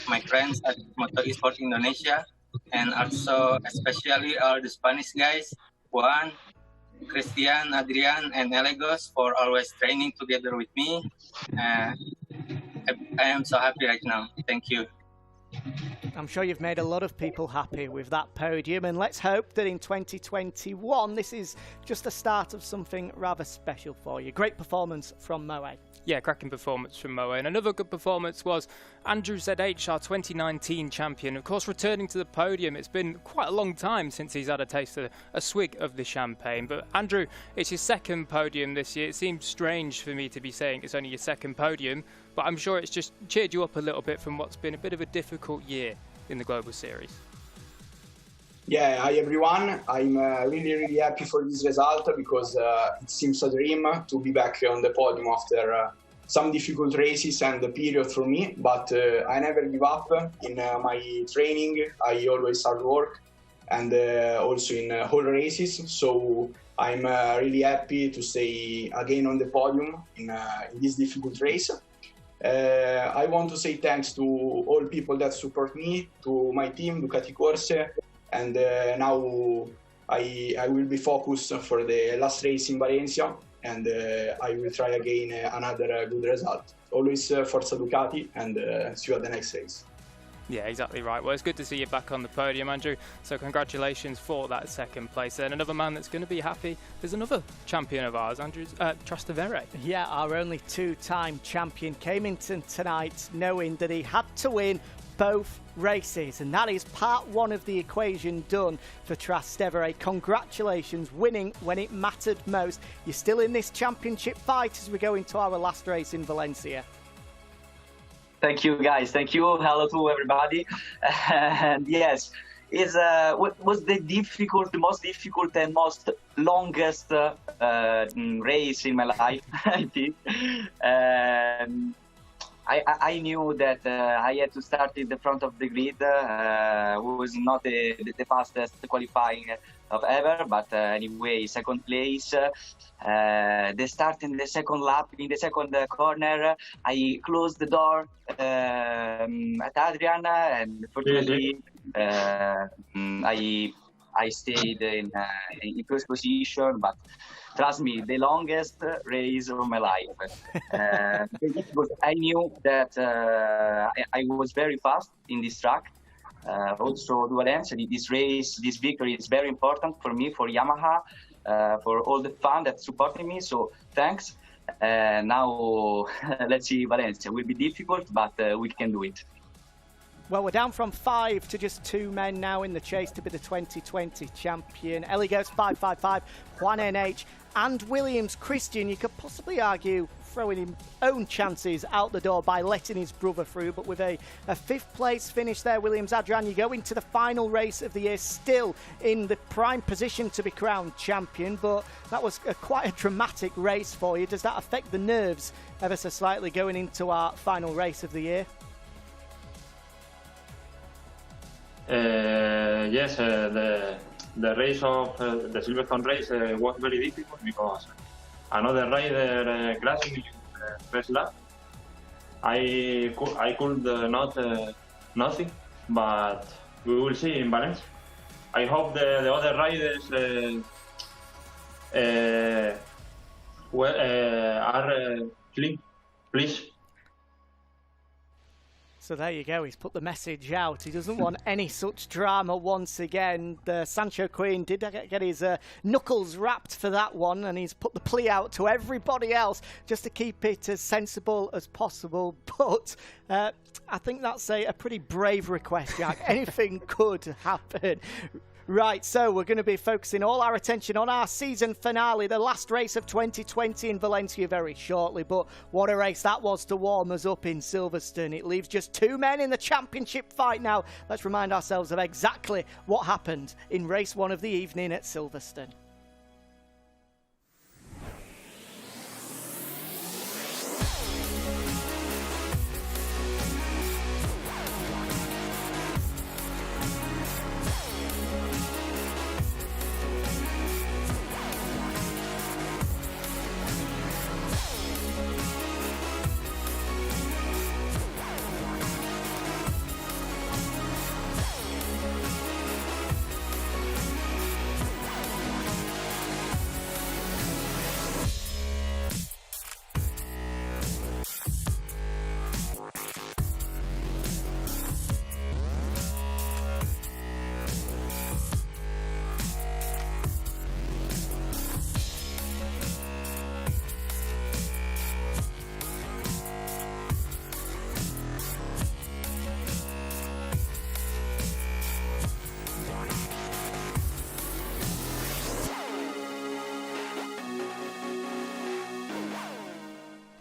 my friends at MotoGPeSport Indonesia, and also especially all the Spanish guys, Juan, Christian, Adrian, and Elegos, for always training together with me. I am so happy right now. Thank you. I'm sure you've made a lot of people happy with that podium, and let's hope that in 2021 this is just the start of something rather special for you. Great performance from Moe. Yeah, cracking performance from Moe. And another good performance was Andrew ZH, our 2019 champion. Of course, returning to the podium. It's been quite a long time since he's had a taste of a swig of the champagne. But Andrew, it's your second podium this year. It seems strange for me to be saying it's only your second podium, but I'm sure it's just cheered you up a little bit from what's been a bit of a difficult year in the Global Series. Yeah, hi everyone. I'm really happy for this result because it seems a dream to be back on the podium after some difficult races and the period for me. But I never give up in my training. I always hard work, and also in whole races. So I'm really happy to stay again on the podium in this difficult race. I want to say thanks to all people that support me, to my team, Ducati Corse, and now I will be focused for the last race in Valencia, and I will try again another good result. Always Forza Ducati, and see you at the next race. Yeah, exactly right. Well, it's good to see you back on the podium, Andrew. So congratulations for that second place. Then another man that's going to be happy is another champion of ours, Andrew Trastevere. Yeah, our only two-time champion came into tonight knowing that he had to win both races, and that is part one of the equation done for Trastevere. Congratulations, winning when it mattered most. You're still in this championship fight as we go into our last race in Valencia. Thank you, guys. Thank you. Hello to everybody. And yes, what was the most difficult and most longest race in my life, I think. I knew that I had to start in the front of the grid. Was not the fastest qualifying of ever, but anyway, second place. The start in the second lap, in the second corner, I closed the door at Adrian, and fortunately, I stayed in first position. But trust me, the longest race of my life. Because I knew that I was very fast in this track. Also, Valencia, this race, this victory is very important for me, for Yamaha, for all the fans that supported me. So thanks. Now let's see Valencia. It will be difficult, but we can do it. Well, we're down from 5 to just 2 men now in the chase to be the 2020 champion. Ellie goes 5-5-5, Juan NH and Williams. Christian, you could possibly argue throwing his own chances out the door by letting his brother through, but with a 5th place finish there, Williams. Adrian, you go into the final race of the year still in the prime position to be crowned champion, but that was quite a dramatic race for you. Does that affect the nerves ever so slightly going into our final race of the year? Yes, the race of the Silverstone race was very difficult because another rider crashed in the first lap. I could not nothing, but we will see in Valencia. I hope the other riders are clean, please. So there you go, he's put the message out. He doesn't want any such drama once again. The Sancho Queen did get his knuckles wrapped for that one, and he's put the plea out to everybody else just to keep it as sensible as possible. But I think that's a pretty brave request, Jack. Anything could happen. Right, so we're going to be focusing all our attention on our season finale, the last race of 2020 in Valencia very shortly. But what a race that was to warm us up in Silverstone. It leaves just 2 men in the championship fight now. Let's remind ourselves of exactly what happened in race 1 of the evening at Silverstone.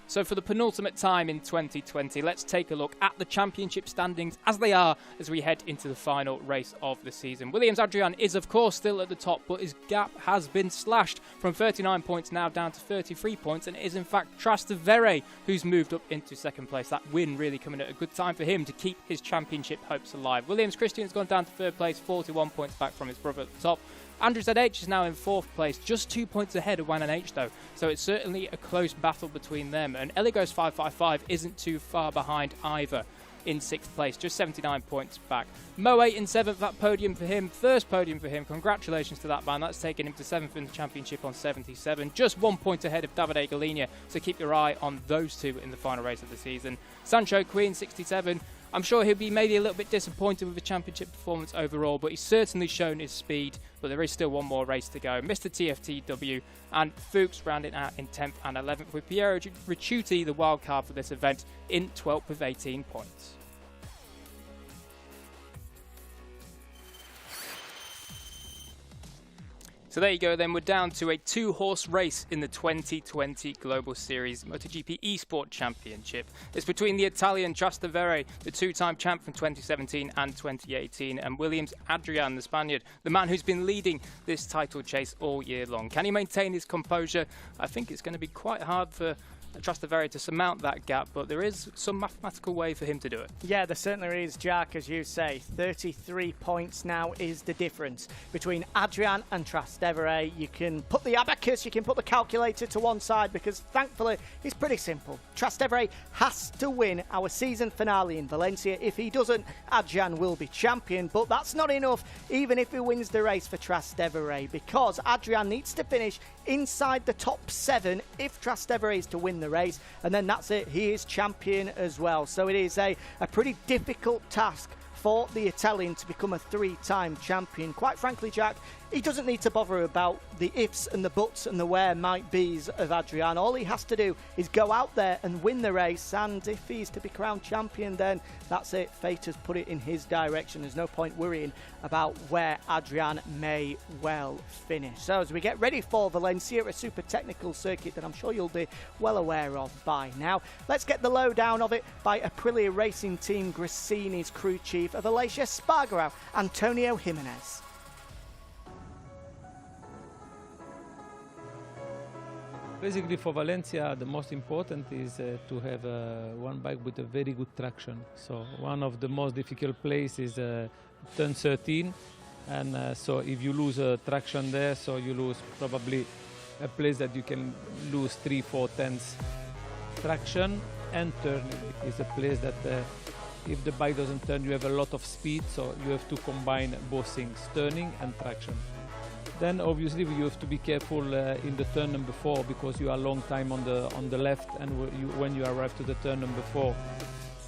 So for the penultimate time in 2020, let's take a look at the championship standings as they are as we head into the final race of the season. Williams Adrian is of course still at the top, but his gap has been slashed from 39 points now down to 33 points, and it is in fact Trastevere who's moved up into second place. That win really coming at a good time for him to keep his championship hopes alive. Williams Christian has gone down to third place, 41 points back from his brother at the top. Andrew ZH is now in 4th place, just 2 points ahead of Juan NH though, so it's certainly a close battle between them. And Eligos 555 isn't too far behind either in 6th place, just 79 points back. Moe in 7th, that podium for him, first podium for him. Congratulations to that man, that's taken him to 7th in the championship on 77, just 1 point ahead of Davide Galina, so keep your eye on those two in the final race of the season. Sancho Queen 67. I'm sure he'll be maybe a little bit disappointed with the championship performance overall, but he's certainly shown his speed, but there is still one more race to go. Mr. TFTW and Fuchs rounding out in 10th and 11th, with Piero Ricciuti the wild card for this event in 12th with 18 points. So there you go then, we're down to a 2-horse race in the 2020 Global Series MotoGPeSport Championship. It's between the Italian Trastevere, the 2-time champ from 2017 and 2018, and Williams Adrian, the Spaniard, the man who's been leading this title chase all year long. Can he maintain his composure? I think it's going to be quite hard for Trastevere to surmount that gap, but there is some mathematical way for him to do it. Yeah, there certainly is, Jack, as you say. 33 points now is the difference between Adrian and Trastevere. You can put the abacus, you can put the calculator to one side, because thankfully it's pretty simple. Trastevere has to win our season finale in Valencia. If he doesn't, Adrian will be champion, but that's not enough even if he wins the race for Trastevere, because Adrian needs to finish inside the top 7 if Trastevere is to win the race, and then that's it, he is champion as well. So it is a pretty difficult task for the Italian to become a 3-time champion. Quite frankly, Jack, he doesn't need to bother about the ifs and the buts and the where might be's of Adrian. All he has to do is go out there and win the race, and if he's to be crowned champion, then that's it. Fate has put it in his direction. There's no point worrying about where Adrian may well finish. So as we get ready for Valencia, a super technical circuit that I'm sure you'll be well aware of by now, let's get the lowdown of it by Aprilia Racing Team Gresini's crew chief of Valencia Spargarao, Antonio Jimenez. Basically for Valencia, the most important is to have one bike with a very good traction. So one of the most difficult places is turn 13, and so if you lose traction there, so you lose probably a place that you can lose 3-4 tenths traction, and turning is a place that if the bike doesn't turn, you have a lot of speed, so you have to combine both things, turning and traction. Then obviously you have to be careful in the turn number 4, because you are a long time on the left, and when you arrive to the turn number 4,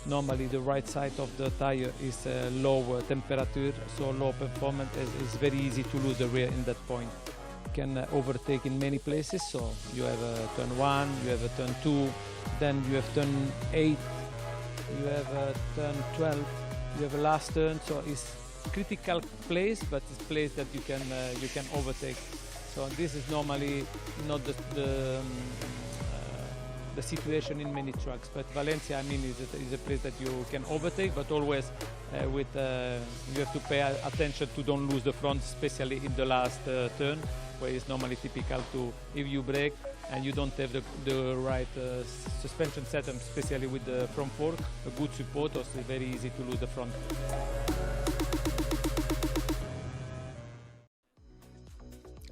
normally the right side of the tire is low temperature, so low performance. It's very easy to lose the rear in that point. You can overtake in many places, so you have a turn 1, you have a turn 2, then you have turn 8, you have a turn 12, you have a last turn, so it's critical place, but it's a place that you can overtake. So this is normally not the situation in many tracks, but Valencia, I mean, is a place that you can overtake, but always you have to pay attention to don't lose the front, especially in the last turn, where it's normally typical to, if you brake and you don't have the right suspension setup, especially with the front fork, a good support, it's very easy to lose the front.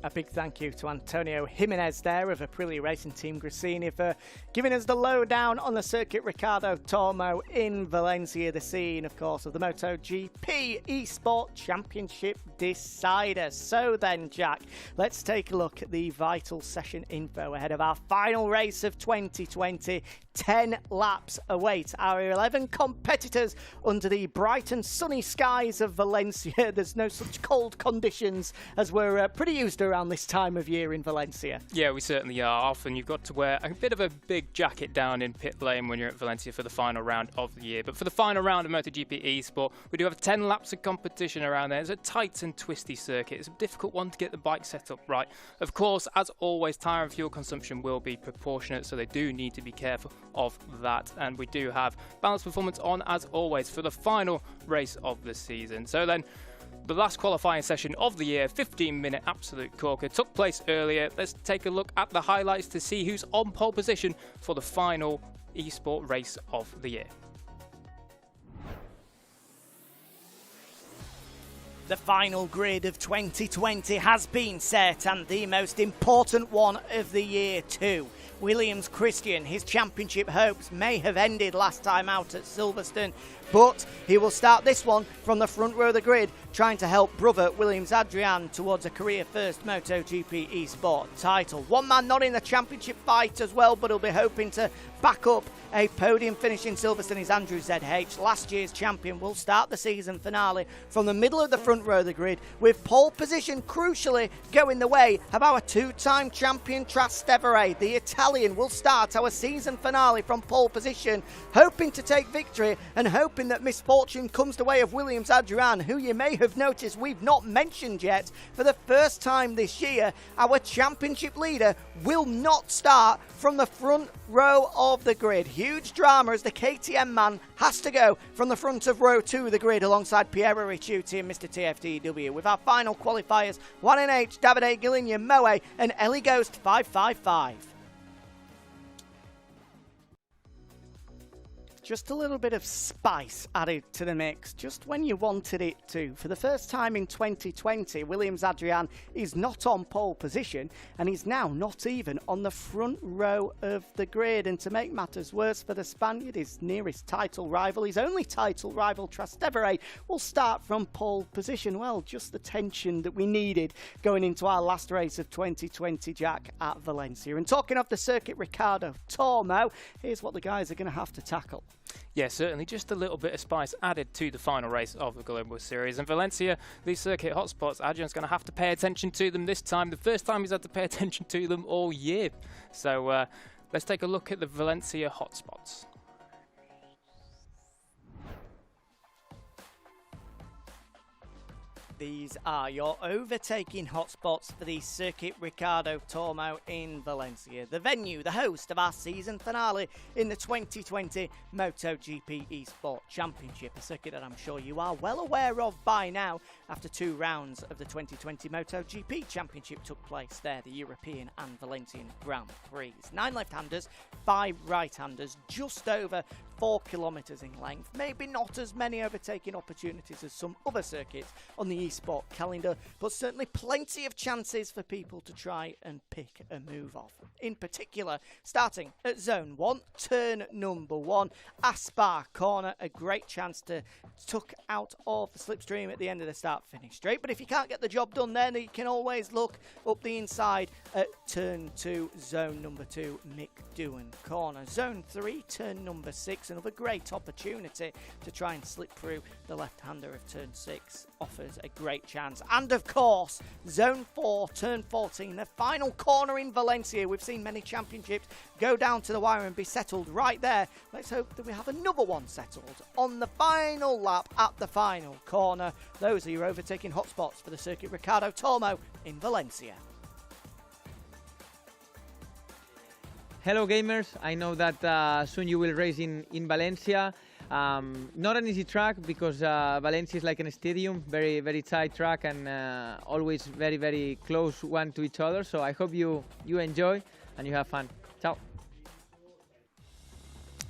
A big thank you to Antonio Jimenez there of Aprilia Racing Team Gresini for giving us the lowdown on the circuit Ricardo Tormo in Valencia, the scene, of course, of the MotoGP Esport Championship decider. So then, Jack, let's take a look at the vital session info ahead of our final race of 2020. 10 laps await our 11 competitors under the bright and sunny skies of Valencia. There's no such cold conditions as we're pretty used to around this time of year in Valencia. Yeah, we certainly are. Often you've got to wear a bit of a big jacket down in pit lane when you're at Valencia for the final round of the year. But for the final round of MotoGP Esport, we do have 10 laps of competition around there. It's a tight and twisty circuit. It's a difficult one to get the bike set up right. Of course, as always, tyre and fuel consumption will be proportionate, so they do need to be careful of that. And we do have balanced performance on, as always, for the final race of the season. So then, the last qualifying session of the year, 15-minute absolute corker, took place earlier. Let's take a look at the highlights to see who's on pole position for the final Esport race of the year. The final grid of 2020 has been set, and the most important one of the year too. Williams Christian, his championship hopes may have ended last time out at Silverstone, but he will start this one from the front row of the grid, trying to help brother Williams Adrian towards a career-first MotoGP Esport title. One man not in the championship fight as well, but he'll be hoping to back up a podium finish in Silverstone is Andrew ZH. Last year's champion will start the season finale from the middle of the front row of the grid, with pole position crucially going the way of our two-time champion Trastevere. The Italian will start our season finale from pole position, hoping to take victory and hoping that misfortune comes the way of Williams Adrian, who you may have noticed we've not mentioned yet. For the first time this year, our championship leader will not start from the front row of the grid. Huge drama as the KTM man has to go from the front of row 2 of the grid alongside Piero Ricciuti and Mr. TFDW, with our final qualifiers 1NH, Davide Gilligna, Moe and Ellie Ghost 555. Just a little bit of spice added to the mix, just when you wanted it to. For the first time in 2020, Williams Adrian is not on pole position, and he's now not even on the front row of the grid. And to make matters worse for the Spaniard, his nearest title rival, his only title rival, Trastevere, will start from pole position. Well, just the tension that we needed going into our last race of 2020, Jack, at Valencia. And talking of the circuit Ricardo Tormo, here's what the guys are going to have to tackle. Yeah, certainly just a little bit of spice added to the final race of the Global Series. And Valencia, these circuit hotspots, Adrian's going to have to pay attention to them this time. The first time he's had to pay attention to them all year. So let's take a look at the Valencia hotspots. These are your overtaking hotspots for the Circuit Ricardo Tormo in Valencia, the venue, the host of our season finale in the 2020 MotoGP Esport Championship, a circuit that I'm sure you are well aware of by now after 2 rounds of the 2020 MotoGP Championship took place there, the European and Valencian Grand Prix. 9 left-handers, 5 right-handers, just over 4 kilometres in length. Maybe not as many overtaking opportunities as some other circuits on the Esport calendar, but certainly plenty of chances for people to try and pick a move off. In particular, starting at Zone 1, turn number 1, Aspar corner, a great chance to tuck out of the slipstream at the end of the start-finish straight. But if you can't get the job done then, you can always look up the inside at turn 2, Zone number 2, Mick Doohan corner. Zone 3, turn number 6, another great opportunity to try and slip through. The left-hander of turn 6 offers a great chance. And of course, Zone 4, turn 14, the final corner in Valencia. We've seen many championships go down to the wire and be settled right there. Let's hope that we have another one settled on the final lap at the final corner. Those are your overtaking hotspots for the Circuit Ricardo Tormo in Valencia. Hello gamers, I know that soon you will race in Valencia. Not an easy track because Valencia is like a stadium, very, very tight track and always very, very close one to each other. So I hope you enjoy and you have fun. Ciao.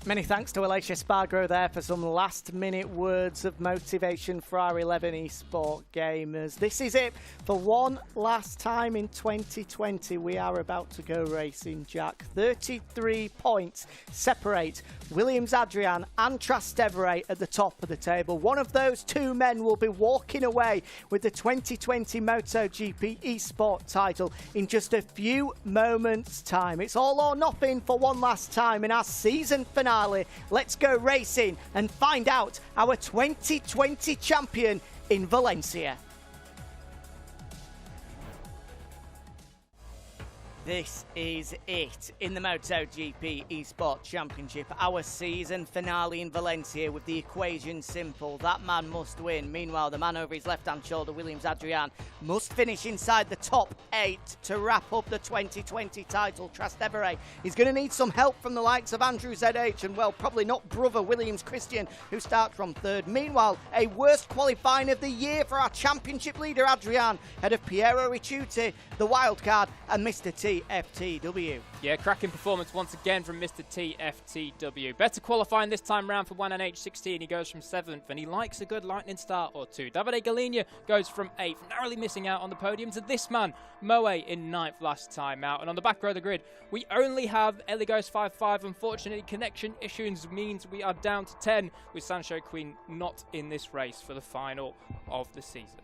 Many thanks to Alicia Spargo there for some last-minute words of motivation for our 11 eSport gamers. This is it for one last time in 2020. We are about to go racing, Jack. 33 points separate Williams Adrian and Trastevere at the top of the table. One of those 2 men will be walking away with the 2020 MotoGP eSport title in just a few moments' time. It's all or nothing for one last time in our season finale. Let's go racing and find out our 2020 champion in Valencia. This is it in the MotoGP Esport Championship, our season finale in Valencia with the equation simple. That man must win. Meanwhile, the man over his left-hand shoulder, Williams Adrian, must finish inside the top 8 to wrap up the 2020 title. Trastevere is going to need some help from the likes of Andrew ZH and, well, probably not brother Williams Christian, who starts from 3rd. Meanwhile, a worst qualifying of the year for our championship leader, Adrian, ahead of Piero Ricciuti, the wildcard, and Mr. TFTW. Yeah, cracking performance once again from Mr. TFTW. Better qualifying this time round for 1NH16. He goes from 7th and he likes a good lightning start or 2. Davide Galigna goes from 8th, narrowly missing out on the podium to this man, Moe, in 9th last time out. And on the back row of the grid, we only have Eligos 5-5. Unfortunately, connection issues means we are down to 10 with Sancho Queen not in this race for the final of the season.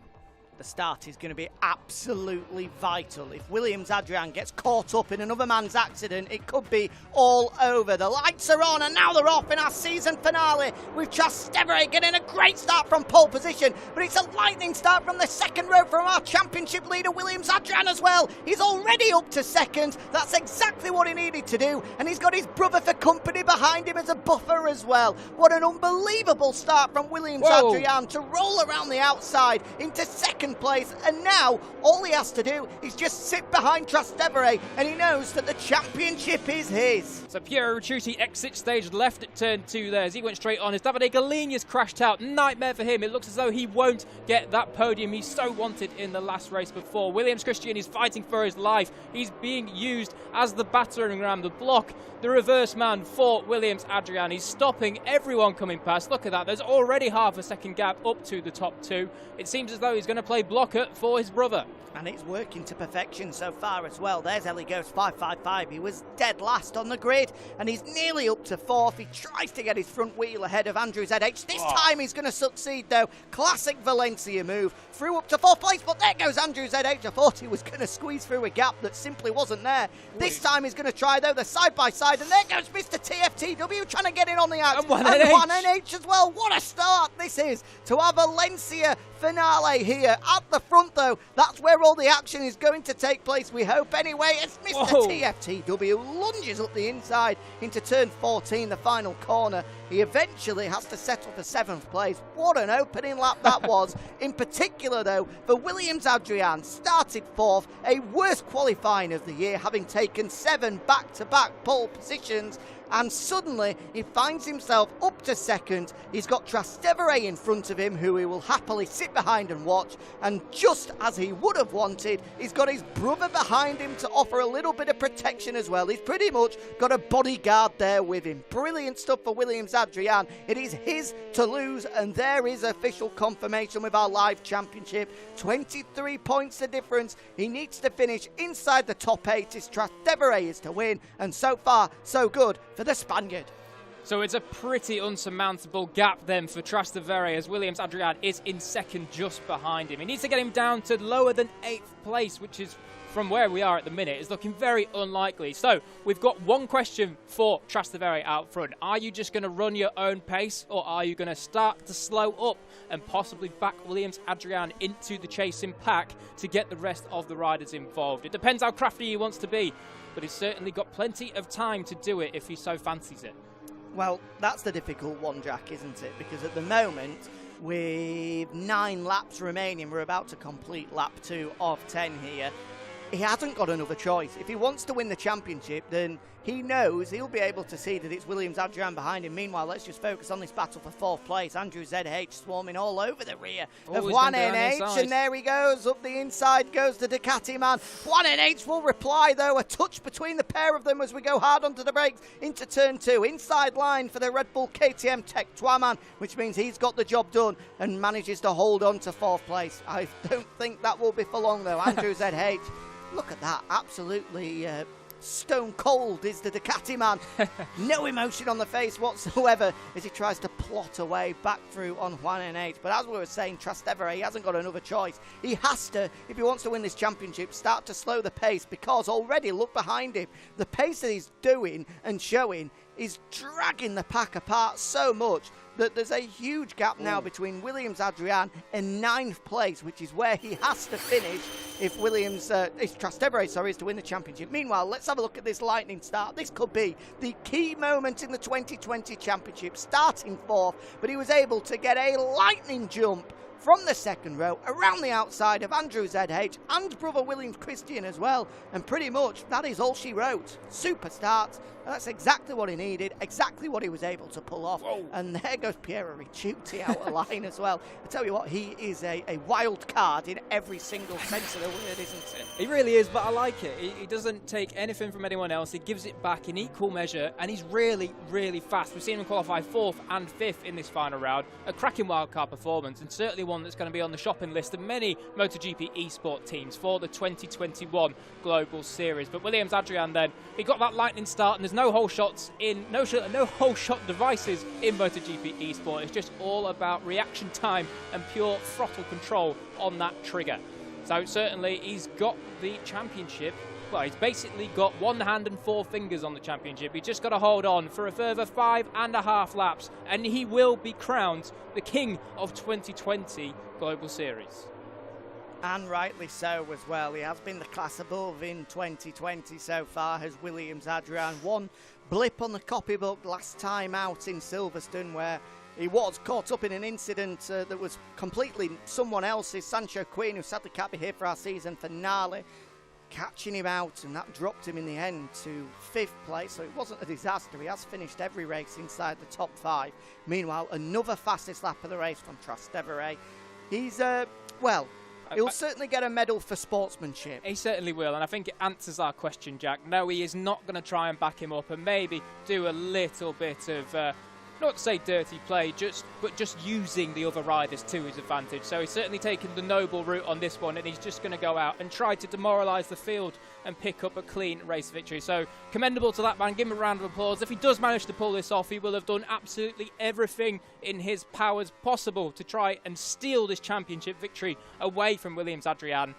The start is going to be absolutely vital. If Williams Adrian gets caught up in another man's accident, it could be all over. The lights are on and now they're off in our season finale with Trastevere getting a great start from pole position, but it's a lightning start from the 2nd row from our championship leader Williams Adrian as well. He's already up to 2nd. That's exactly what he needed to do, and he's got his brother for company behind him as a buffer as well. What an unbelievable start from Williams Adrian to roll around the outside into 2nd place, and now all he has to do is just sit behind Trastevere and he knows that the championship is his. So Piero Ricciuti exits stage left at turn 2 there as he went straight on. As Davide Galigna's crashed out, nightmare for him. It looks as though he won't get that podium he so wanted in the last race before. Williams Christian is fighting for his life. He's being used as the battering ram, the block, the reverse man for Williams Adrian. He's stopping everyone coming past. Look at that, there's already half a second gap up to the top 2. It seems as though he's going to play play blocker for his brother. And it's working to perfection so far as well. There's Ellie goes 5.55. He was dead last on the grid, and he's nearly up to 4th. He tries to get his front wheel ahead of Andrew ZH. This time he's going to succeed, though. Classic Valencia move. Through up to 4th place, but there goes Andrew ZH. I thought he was going to squeeze through a gap that simply wasn't there. This time he's going to try, though, the side-by-side, and there goes Mr. TFTW trying to get in on the act. And 1NH as well. What a start this is to our Valencia finale here. At the front, though, that's where all the action is going to take place, we hope anyway, as Mr. TFTW lunges up the inside into turn 14, the final corner. He eventually has to settle for 7th place. What an opening lap that was. In particular, though, for Williams Adrian, started 4th, a worst qualifying of the year, having taken 7 back-to-back pole positions. And suddenly he finds himself up to 2nd. He's got Trastevere in front of him, who he will happily sit behind and watch. And just as he would have wanted, he's got his brother behind him to offer a little bit of protection as well. He's pretty much got a bodyguard there with him. Brilliant stuff for Williams Adrian. It is his to lose, and there is official confirmation with our live championship. 23 points the difference. He needs to finish inside the top 8. His Trastevere is to win, and so far, so good for the Spaniard. So it's a pretty unsurmountable gap then for Trastevere, as Williams Adrian is in 2nd just behind him. He needs to get him down to lower than 8th place, which is, from where we are at the minute, is looking very unlikely. So we've got one question for Trastevere out front. Are you just going to run your own pace, or are you going to start to slow up and possibly back Williams Adrian into the chasing pack to get the rest of the riders involved? It depends how crafty he wants to be, but he's certainly got plenty of time to do it if he so fancies it. Well, that's the difficult one, Jack, isn't it? Because at the moment, with 9 laps remaining, we're about to complete lap 2 of 10 here. He hasn't got another choice. If he wants to win the championship, then he knows he'll be able to see that it's Williams Adrian behind him. Meanwhile, let's just focus on this battle for 4th place. Andrew ZH swarming all over the rear of 1NH, and there he goes. Up the inside goes the Ducati man. 1NH will reply, though. A touch between the pair of them as we go hard onto the brakes into turn 2. Inside line for the Red Bull KTM Tech man, which means he's got the job done and manages to hold on to 4th place. I don't think that will be for long, though. Andrew ZH. Look at that, absolutely stone cold is the Ducati man. No emotion on the face whatsoever as he tries to plot away back through on 1NH. But as we were saying, Trastevere, he hasn't got another choice. He has to, if he wants to win this championship, start to slow the pace, because already, look behind him, the pace that he's doing and showing is dragging the pack apart so much that there's a huge gap now between Williams Adrian and 9th place, which is where he has to finish if Trastevere is to win the championship. Meanwhile, let's have a look at this lightning start. This could be the key moment in the 2020 championship, starting 4th, but he was able to get a lightning jump from the 2nd row, around the outside of Andrew ZH and brother Williams Christian as well. And pretty much that is all she wrote. Super start. And that's exactly what he needed, exactly what he was able to pull off. Whoa. And there goes Piero Ricciuti out of line as well. I tell you what, he is a wild card in every single sense of the word, isn't it? He really is, but I like it. He doesn't take anything from anyone else. He gives it back in equal measure, and he's really, really fast. We've seen him qualify 4th and 5th in this final round. A cracking wildcard performance, and certainly one that's going to be on the shopping list of many MotoGP eSport teams for the 2021 Global Series. But Williams Adrian then, he got that lightning start, and there's no hole shots in, no hole shot devices in MotoGP eSport. It's just all about reaction time and pure throttle control on that trigger. So certainly he's got the championship. Well, he's basically got 1 hand and 4 fingers on the championship. He's just got to hold on for a further 5.5 laps, and he will be crowned the king of 2020 Global Series. And rightly so as well. He has been the class above in 2020 so far, has Williams Adrian. One blip on the copybook last time out in Silverstone, where he was caught up in an incident that was completely someone else's. Sancho Quinn, who sadly can't be here for our season finale, catching him out, and that dropped him in the end to 5th place. So it wasn't a disaster. He has finished every race inside the top 5. Meanwhile, another fastest lap of the race from Trastevere. He's, he'll certainly get a medal for sportsmanship. He certainly will, and I think it answers our question, Jack. No, he is not going to try and back him up and maybe do a little bit of not to say dirty play, but just using the other riders to his advantage. So he's certainly taken the noble route on this one, and he's just going to go out and try to demoralise the field and pick up a clean race victory. So commendable to that man. Give him a round of applause. If he does manage to pull this off, he will have done absolutely everything in his powers possible to try and steal this championship victory away from Williams Adrian.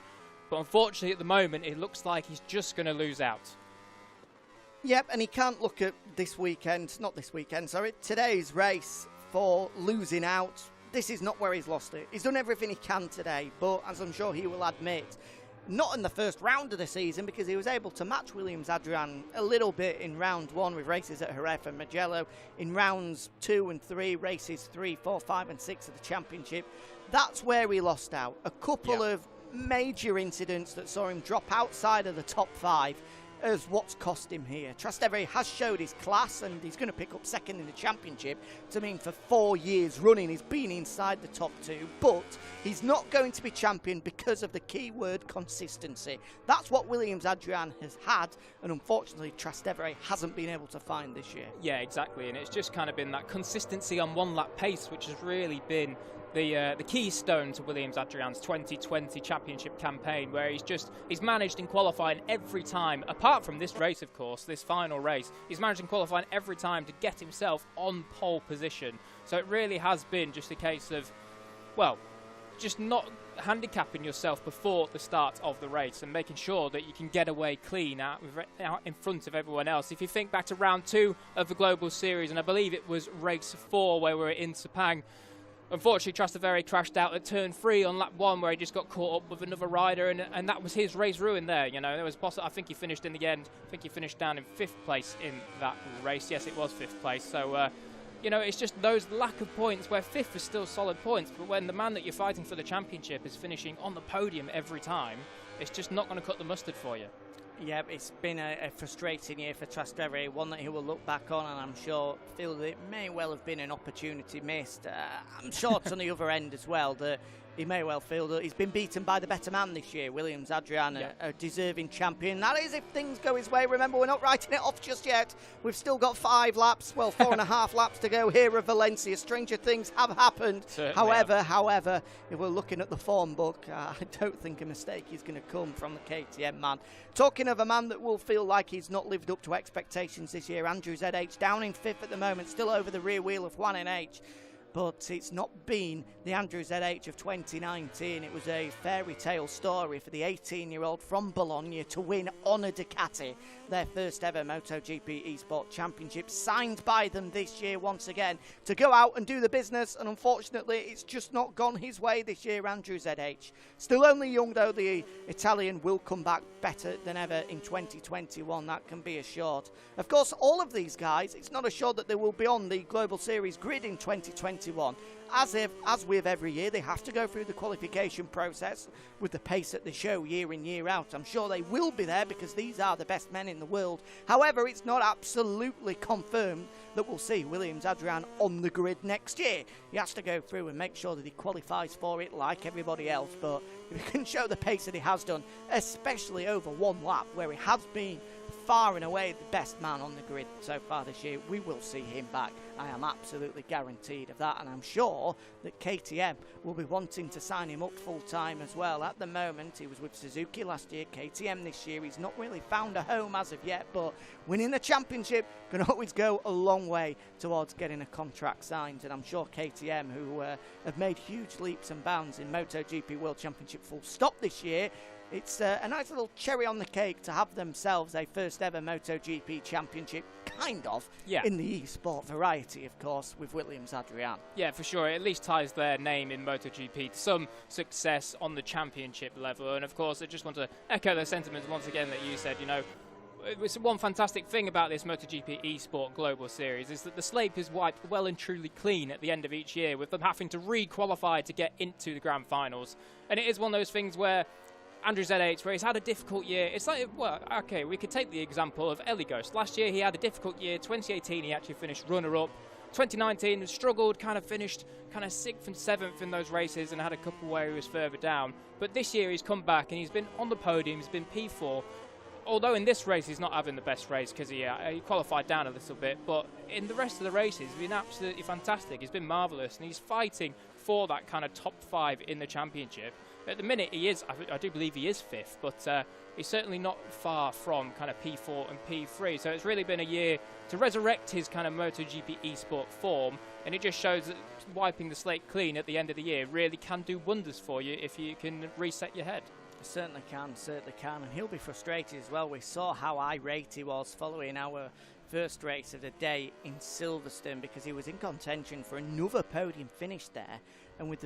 But unfortunately, at the moment, it looks like he's just going to lose out. Yep, and he can't look at today's race for losing out. This is not where he's lost it. He's done everything he can today, but as I'm sure he will admit, not in the first round of the season, because he was able to match Williams Adrian a little bit in round 1 with races at Jerez and Mugello. In rounds 2 and 3, races 3, 4, 5 and 6 of the championship, that's where he lost out. A couple of major incidents that saw him drop outside of the top 5 as what's cost him here. Trastevere has showed his class, and he's going to pick up second in the championship. To mean for 4 years running he's been inside the top 2, but he's not going to be champion because of the key word consistency. That's what Williams Adrian has had, and unfortunately Trastevere hasn't been able to find this year. Yeah, exactly, and it's just kind of been that consistency on one lap pace which has really been the keystone to Williams Adrian's 2020 championship campaign, where he's managed in qualifying every time, apart from this race of course, this final race, he's managed in qualifying every time to get himself on pole position. So it really has been just a case of, well, just not handicapping yourself before the start of the race and making sure that you can get away clean out in front of everyone else. If you think back to round 2 of the Global Series, and I believe it was race 4 where we were in Sepang, unfortunately, Trastevere crashed out at turn 3 on lap 1, where he just got caught up with another rider, and that was his race ruin there. You know, there was I think he finished in the end. I think he finished down in 5th place in that race. Yes, it was 5th place. So, you know, it's just those lack of points where 5th is still solid points, but when the man that you're fighting for the championship is finishing on the podium every time, it's just not going to cut the mustard for you. Yeah, it's been a frustrating year for Trastevere, one that he will look back on, and I'm sure feel that it may well have been an opportunity missed. I'm sure it's on the other end as well, that he may well feel that he's been beaten by the better man this year. Williams Adrian, a deserving champion. That is if things go his way. Remember, we're not writing it off just yet. We've still got 5 laps, well, 4.5 laps to go here at Valencia. Stranger things have happened. However, if we're looking at the form book, I don't think a mistake is going to come from the KTM man. Talking of a man that will feel like he's not lived up to expectations this year, Andrew ZH down in 5th at the moment, still over the rear wheel of Juan NH. But it's not been the Andrew ZH of 2019. It was a fairy tale story for the 18-year-old from Bologna to win on a Ducati, their first ever MotoGP Esport Championship, signed by them this year once again to go out and do the business, and unfortunately it's just not gone his way this year, Andrew ZH. Still only young though, the Italian will come back better than ever in 2021, that can be assured. Of course, all of these guys, it's not assured that they will be on the Global Series grid in 2021. As with every year, they have to go through the qualification process with the pace that they show year in, year out. I'm sure they will be there because these are the best men in the world. However, it's not absolutely confirmed that we'll see Williams Adrian on the grid next year. He has to go through and make sure that he qualifies for it like everybody else, but if he can show the pace that he has done, especially over one lap where he has been far and away the best man on the grid so far this year, we will see him back. I am absolutely guaranteed of that, and I'm sure that KTM will be wanting to sign him up full time as well. At the moment, he was with Suzuki last year, KTM this year. He's not really found a home as of yet, but winning the championship can always go a long way towards getting a contract signed, and I'm sure KTM, who have made huge leaps and bounds in MotoGP World Championship full stop this year, it's a nice little cherry on the cake to have themselves a first ever MotoGP championship, kind of, in the esport variety, of course, with Williams Adrian. Yeah, for sure. It at least ties their name in MotoGP to some success on the championship level. And of course, I just want to echo the sentiments once again that you said, you know, it's one fantastic thing about this MotoGP Esport Global Series is that the slate is wiped well and truly clean at the end of each year, with them having to re-qualify to get into the Grand Finals. And it is one of those things where Andrew ZH, where he's had a difficult year. It's like, well, okay, we could take the example of Eligos. Last year he had a difficult year. 2018 he actually finished runner-up. 2019 struggled, kind of finished kind of 6th and 7th in those races and had a couple where he was further down. But this year he's come back and he's been on the podium, he's been P4. although in this race he's not having the best race because he qualified down a little bit, but in the rest of the races he's been absolutely fantastic. He's been marvellous, and he's fighting for that kind of top 5 in the championship. At the minute he is, I do believe he is 5th, but he's certainly not far from kind of P4 and P3. So it's really been a year to resurrect his kind of MotoGP Esport form, and it just shows that wiping the slate clean at the end of the year really can do wonders for you if you can reset your head. Certainly can, and he'll be frustrated as well. We saw how irate he was following our first race of the day in Silverstone, because he was in contention for another podium finish there, and with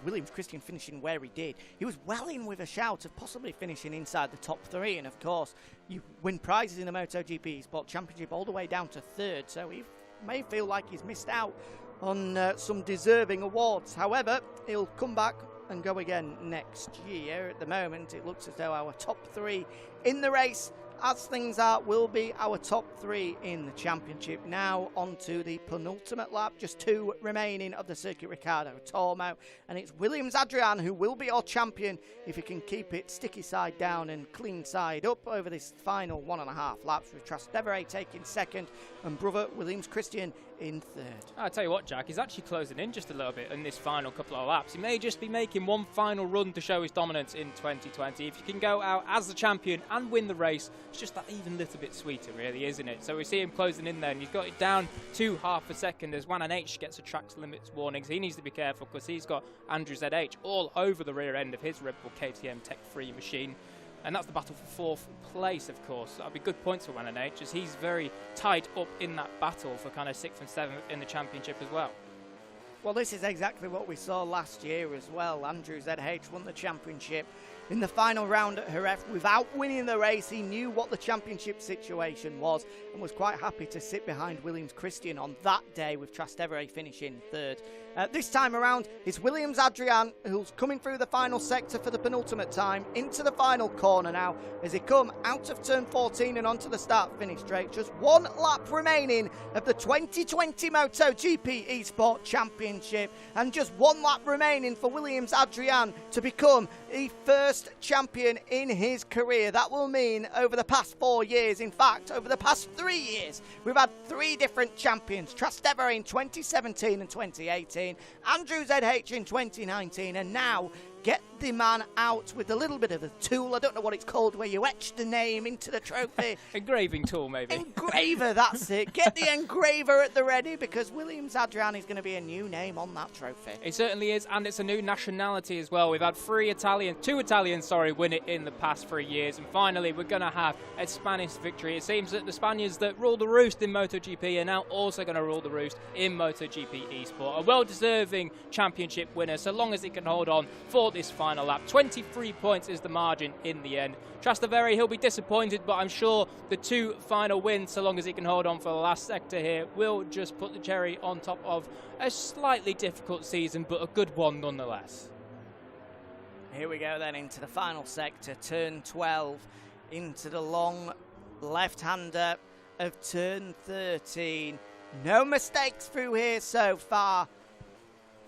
Williams Christian finishing where he did, he was well in with a shout of possibly finishing inside the top 3, and of course you win prizes in the MotoGP Sport Championship all the way down to 3rd, so he may feel like he's missed out on some deserving awards. However, he'll come back and go again next year. At the moment it looks as though our top 3 in the race, as things are, will be our top 3 in the championship. Now on to the penultimate lap, just 2 remaining of the Circuit Ricardo Tormo, and it's Williams Adrian who will be our champion if he can keep it sticky side down and clean side up over this final 1.5 laps, with Trastevere taking 2nd and brother Williams Christian in 3rd. I'll tell you what, Jack, he's actually closing in just a little bit in this final couple of laps. He may just be making one final run to show his dominance in 2020. If you can go out as the champion and win the race, it's just that even little bit sweeter, really, isn't it? So we see him closing in there, and he's got it down to half a second as Juan H gets a track limits warnings. He needs to be careful because he's got Andrew ZH all over the rear end of his Red Bull KTM Tech 3 machine. And that's the battle for 4th place, of course. That'll be good points for Juan H, as he's very tied up in that battle for kind of 6th and 7th in the championship as well. Well, this is exactly what we saw last year as well. Andrew ZH won the championship in the final round at Jerez without winning the race. He knew what the championship situation was and was quite happy to sit behind Williams Christian on that day, with Trastevere finishing 3rd. This time around, it's Williams Adrian who's coming through the final sector for the penultimate time into the final corner now as they come out of turn 14 and onto the start-finish straight. Just 1 lap remaining of the 2020 MotoGP Esport Championship, and just 1 lap remaining for Williams Adrian to become the first champion in his career. That will mean over the past 4 years, in fact over the past 3 years, we've had 3 different champions. Trastevere in 2017 and 2018, Andrew ZH in 2019, and now get the man out with a little bit of a tool. I don't know what it's called, where you etch the name into the trophy. Engraving tool, maybe. Engraver, that's it. Get the engraver at the ready, because Williams Adrian is going to be a new name on that trophy. It certainly is, and it's a new nationality as well. We've had 2 Italians, win it in the past 3 years, and finally we're going to have a Spanish victory. It seems that the Spaniards that rule the roost in MotoGP are now also going to rule the roost in MotoGP Esport. A well-deserving championship winner, so long as he can hold on for this final lap. 23 points is the margin in the end. Trastevere, he'll be disappointed, but I'm sure the 2 final wins, so long as he can hold on for the last sector here, will just put the cherry on top of a slightly difficult season, but a good one nonetheless. Here we go then into the final sector, turn 12, into the long left-hander of turn 13. No mistakes through here so far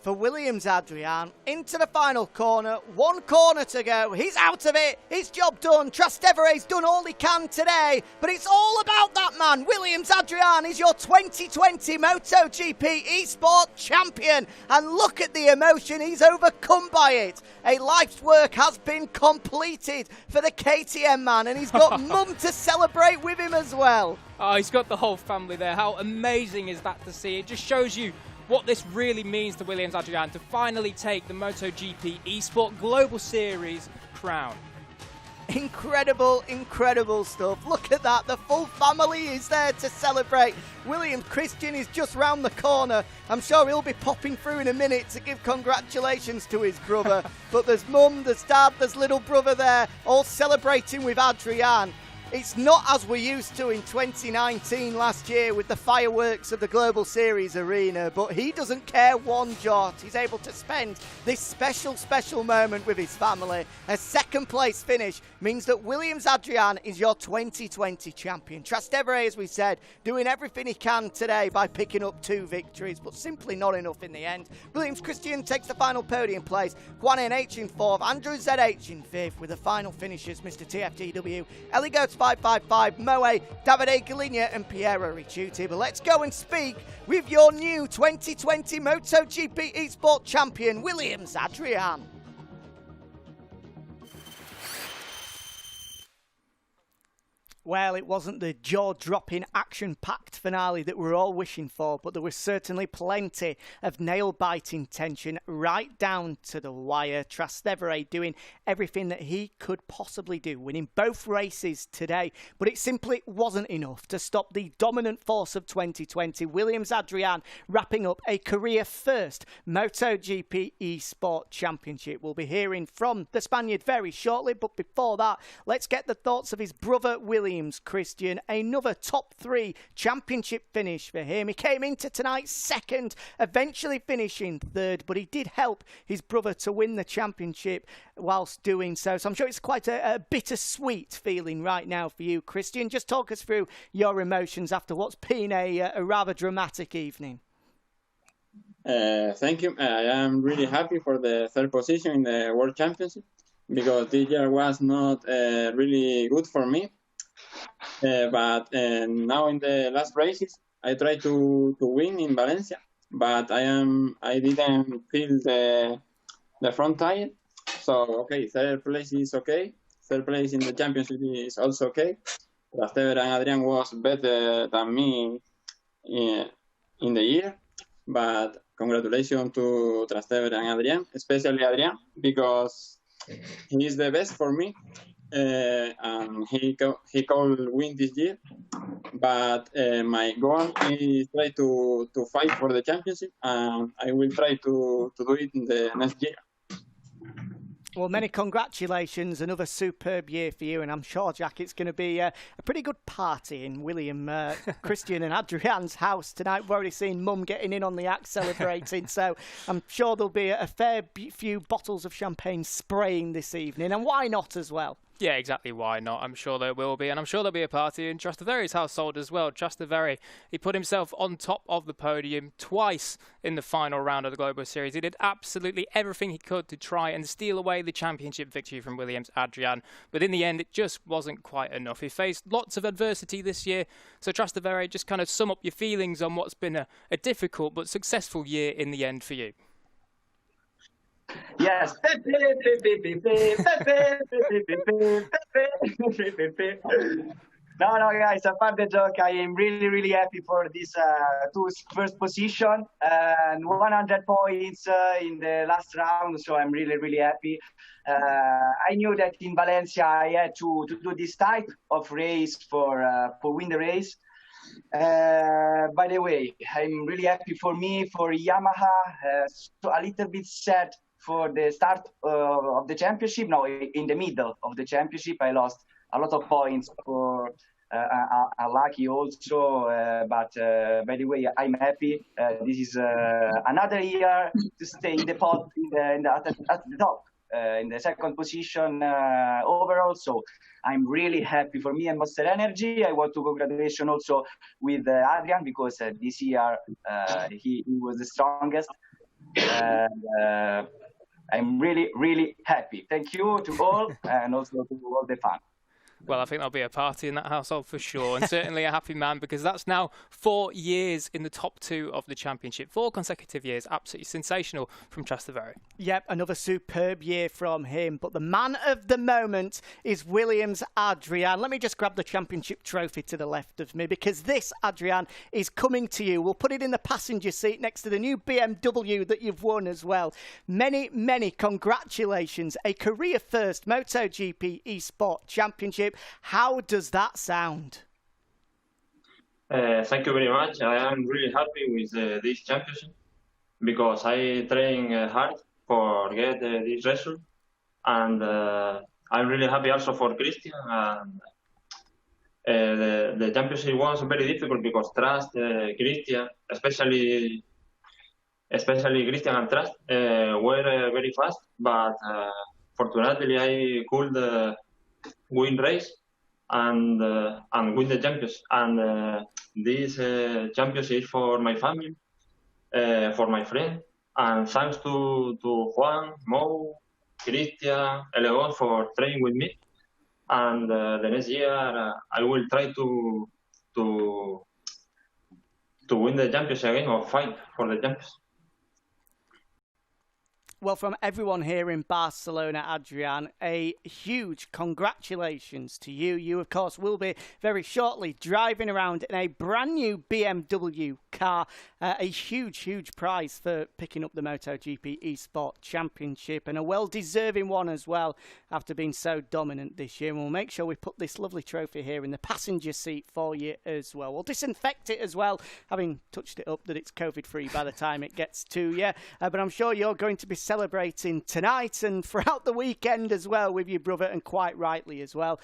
for Williams Adrian. Into the final corner, 1 corner to go. He's out of it. His job done. Trastevere's done all he can today, but it's all about that man. Williams Adrian is your 2020 MotoGP Esport champion, and look at the emotion. He's overcome by it. A life's work has been completed for the KTM man, and he's got mum to celebrate with him as well. Oh, he's got the whole family there. How amazing is that to see? It just shows you what this really means to Williams Adrian to finally take the MotoGP Esport Global Series crown. Incredible, incredible stuff. Look at that. The full family is there to celebrate. Williams Christian is just round the corner. I'm sure he'll be popping through in a minute to give congratulations to his brother. But there's mum, there's dad, there's little brother there, all celebrating with Adrian. It's not as we're used to in 2019 last year with the fireworks of the Global Series arena, but he doesn't care one jot. He's able to spend this special moment with his family. A second place finish means that Williams Adrian is your 2020 champion. Trastevere, as we said, doing everything he can today by picking up 2 victories, but simply not enough in the end. Williams Christian takes the final podium place. Juan NH in 4th, Andrew ZH in 5th, with the final finishers Mr. TFGW, Ellie Goats 555, Moe, Davide Galigna and Piero Ricciuti. But let's go and speak with your new 2020 MotoGP Esport champion, Williams Adrian. Well, it wasn't the jaw-dropping, action-packed finale that we're all wishing for, but there was certainly plenty of nail-biting tension right down to the wire. Trastevere doing everything that he could possibly do, winning both races today, but it simply wasn't enough to stop the dominant force of 2020. Williams Adrian wrapping up a career-first MotoGP Esport Championship. We'll be hearing from the Spaniard very shortly, but before that, let's get the thoughts of his brother Williams Christian. Another top 3 championship finish for him. He came into tonight's second, eventually finishing 3rd, but he did help his brother to win the championship whilst doing so. So I'm sure it's quite a bittersweet feeling right now for you, Christian. Just talk us through your emotions after what's been a rather dramatic evening. Thank you. I am really happy for the 3rd position in the World Championship because this year was not really good for me. But now in the last races, I tried to win in Valencia, but I didn't feel the front tire. So okay, 3rd place is okay. 3rd place in the championship is also okay. Trastevere and Adrian was better than me in the year, but congratulations to Trastevere and Adrian, especially Adrian, because he is the best for me. And he could win this year, but my goal is try to fight for the championship, and I will try to do it in the next year. Well, many congratulations. Another superb year for you. And I'm sure, Jack, it's going to be a pretty good party in William, Christian and Adrian's house tonight. We've already seen Mum getting in on the act celebrating. So I'm sure there'll be a fair few bottles of champagne spraying this evening. And why not as well? Yeah, exactly. Why not? I'm sure there will be. And I'm sure there'll be a party in Trastevere's household as well. Trastevere, he put himself on top of the podium twice in the final round of the Global Series. He did absolutely everything he could to try and steal away the championship victory from Williams Adrian. But in the end, it just wasn't quite enough. He faced lots of adversity this year. So Trastevere, just kind of sum up your feelings on what's been a difficult but successful year in the end for you. Yes. No, guys, apart the joke, I am really happy for this 2 first position and 100 points in the last round. So I'm really happy. I knew that in Valencia I had to do this type of race for win the race. By the way, I'm really happy for me, for Yamaha. So a little bit sad for the start of the championship. No, in the middle of the championship, I lost a lot of points for unlucky also. But by the way, I'm happy. This is another year to stay in the pot at the top, in the 2nd position overall. So I'm really happy for me and Monster Energy. I want to congratulate also with Adrian because this year he was the strongest. I'm really happy. Thank you to all and also to all the fans. Well, I think there'll be a party in that household for sure, and certainly a happy man because that's now 4 years in the top 2 of the championship. 4 consecutive years, absolutely sensational from Trastevere. Yep, another superb year from him. But the man of the moment is Williams Adrian. Let me just grab the championship trophy to the left of me because this, Adrian, is coming to you. We'll put it in the passenger seat next to the new BMW that you've won as well. Many congratulations. A career-first MotoGP Esport Championship. How does that sound? Thank you very much. I am really happy with this championship because I train hard for get this result, and I'm really happy also for Christian. the championship was very difficult because Trust, Christian, especially Christian and Trust were very fast, but fortunately I could win race and win the champions. And this championship for my family, for my friend, and thanks to Juan, Mo, Christian, Elegon for training with me. And the next year I will try to win the championship again or fight for the champions. Well, from everyone here in Barcelona, Adrian, a huge congratulations to you. You, of course, will be very shortly driving around in a brand new BMW car. A huge, huge prize for picking up the MotoGP Esport Championship, and a well-deserving one as well after being so dominant this year. And we'll make sure we put this lovely trophy here in the passenger seat for you as well. We'll disinfect it as well, having touched it up that it's COVID-free by the time it gets to you. But I'm sure you're going to be celebrating tonight and throughout the weekend as well with your brother, and quite rightly as well.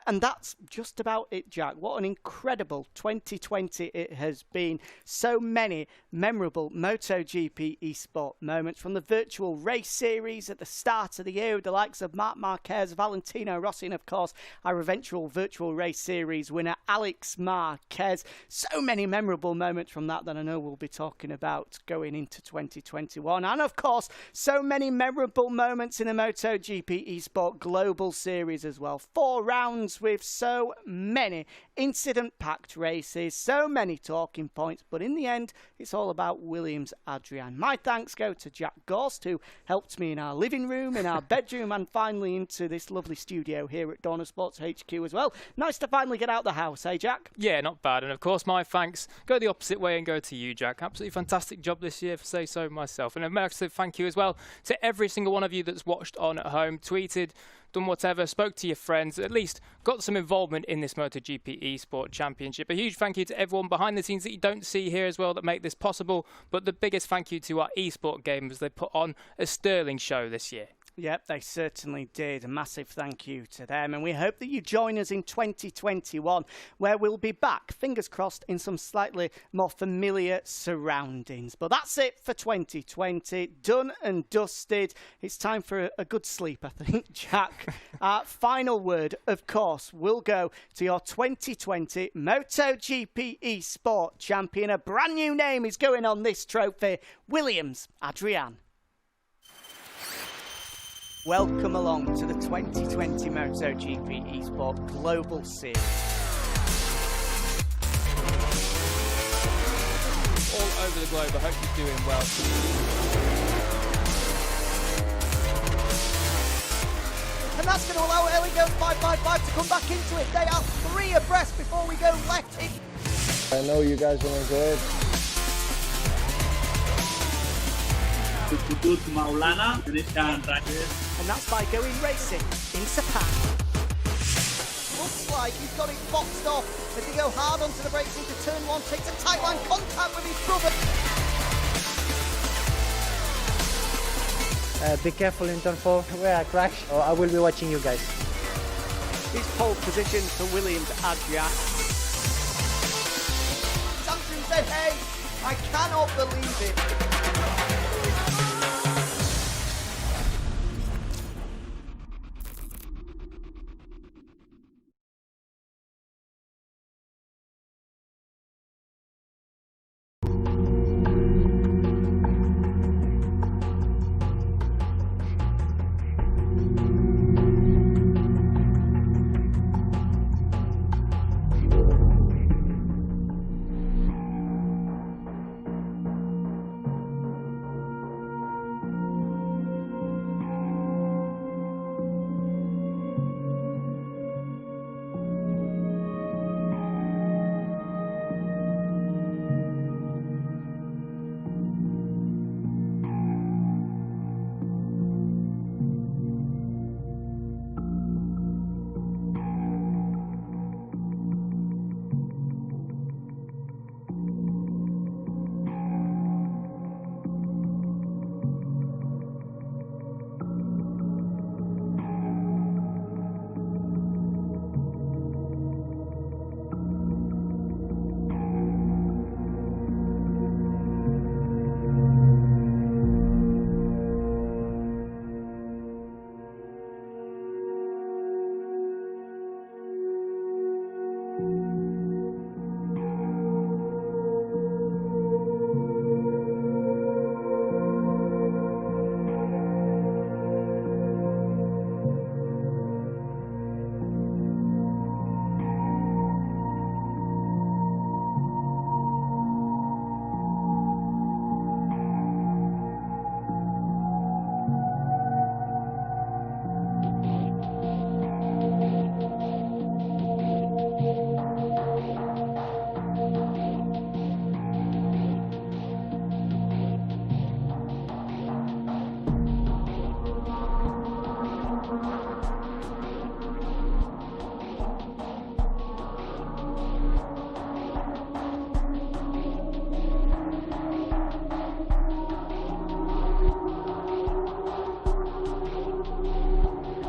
And that's just about it, Jack. What an incredible 2020 it has been. So many memorable MotoGP Esport moments, from the virtual race series at the start of the year with the likes of Marc Marquez, Valentino Rossi, and of course our eventual virtual race series winner Alex Marquez. So many memorable moments from that I know we'll be talking about going into 2021. And of course, so many memorable moments in the MotoGP Esport Global Series as well. 4 rounds with so many incident-packed races, so many talking points, but in the end, it's all about Williams Adrian. My thanks go to Jack Gorst, who helped me in our living room, in our bedroom, and finally into this lovely studio here at Dorna Sports HQ as well. Nice to finally get out the house, eh, Jack? Yeah, not bad. And of course, my thanks go the opposite way and go to you, Jack. Absolutely fantastic job this year, if I say so myself. And a massive thank you as well to every single one of you that's watched on at home, tweeted, done whatever, spoke to your friends, at least got some involvement in this MotoGP Esport Championship. A huge thank you to everyone behind the scenes that you don't see here as well that make this possible, but the biggest thank you to our esport gamers. They put on a sterling show this year. Yep, they certainly did. A massive thank you to them. And we hope that you join us in 2021, where we'll be back, fingers crossed, in some slightly more familiar surroundings. But that's it for 2020. Done and dusted. It's time for a good sleep, I think, Jack. Final word, of course, will go to your 2020 MotoGP Esport champion. A brand new name is going on this trophy, Williams Adrian. Welcome along to the 2020 MotoGP Esport Global Series. All over the globe, I hope you're doing well. And that's going to allow Ellie Goes 555 to come back into it. They are 3 abreast before we go left in. I know you guys will enjoy it. Maulana, and that's by going racing in Sepang. Looks like he's got it boxed off as he go hard onto the brakes into turn 1, takes a tight line contact with his brother. Be careful in turn 4 where I crash. I will be watching you guys. His pole position for Williams Adrian. Samson said, hey, I cannot believe it.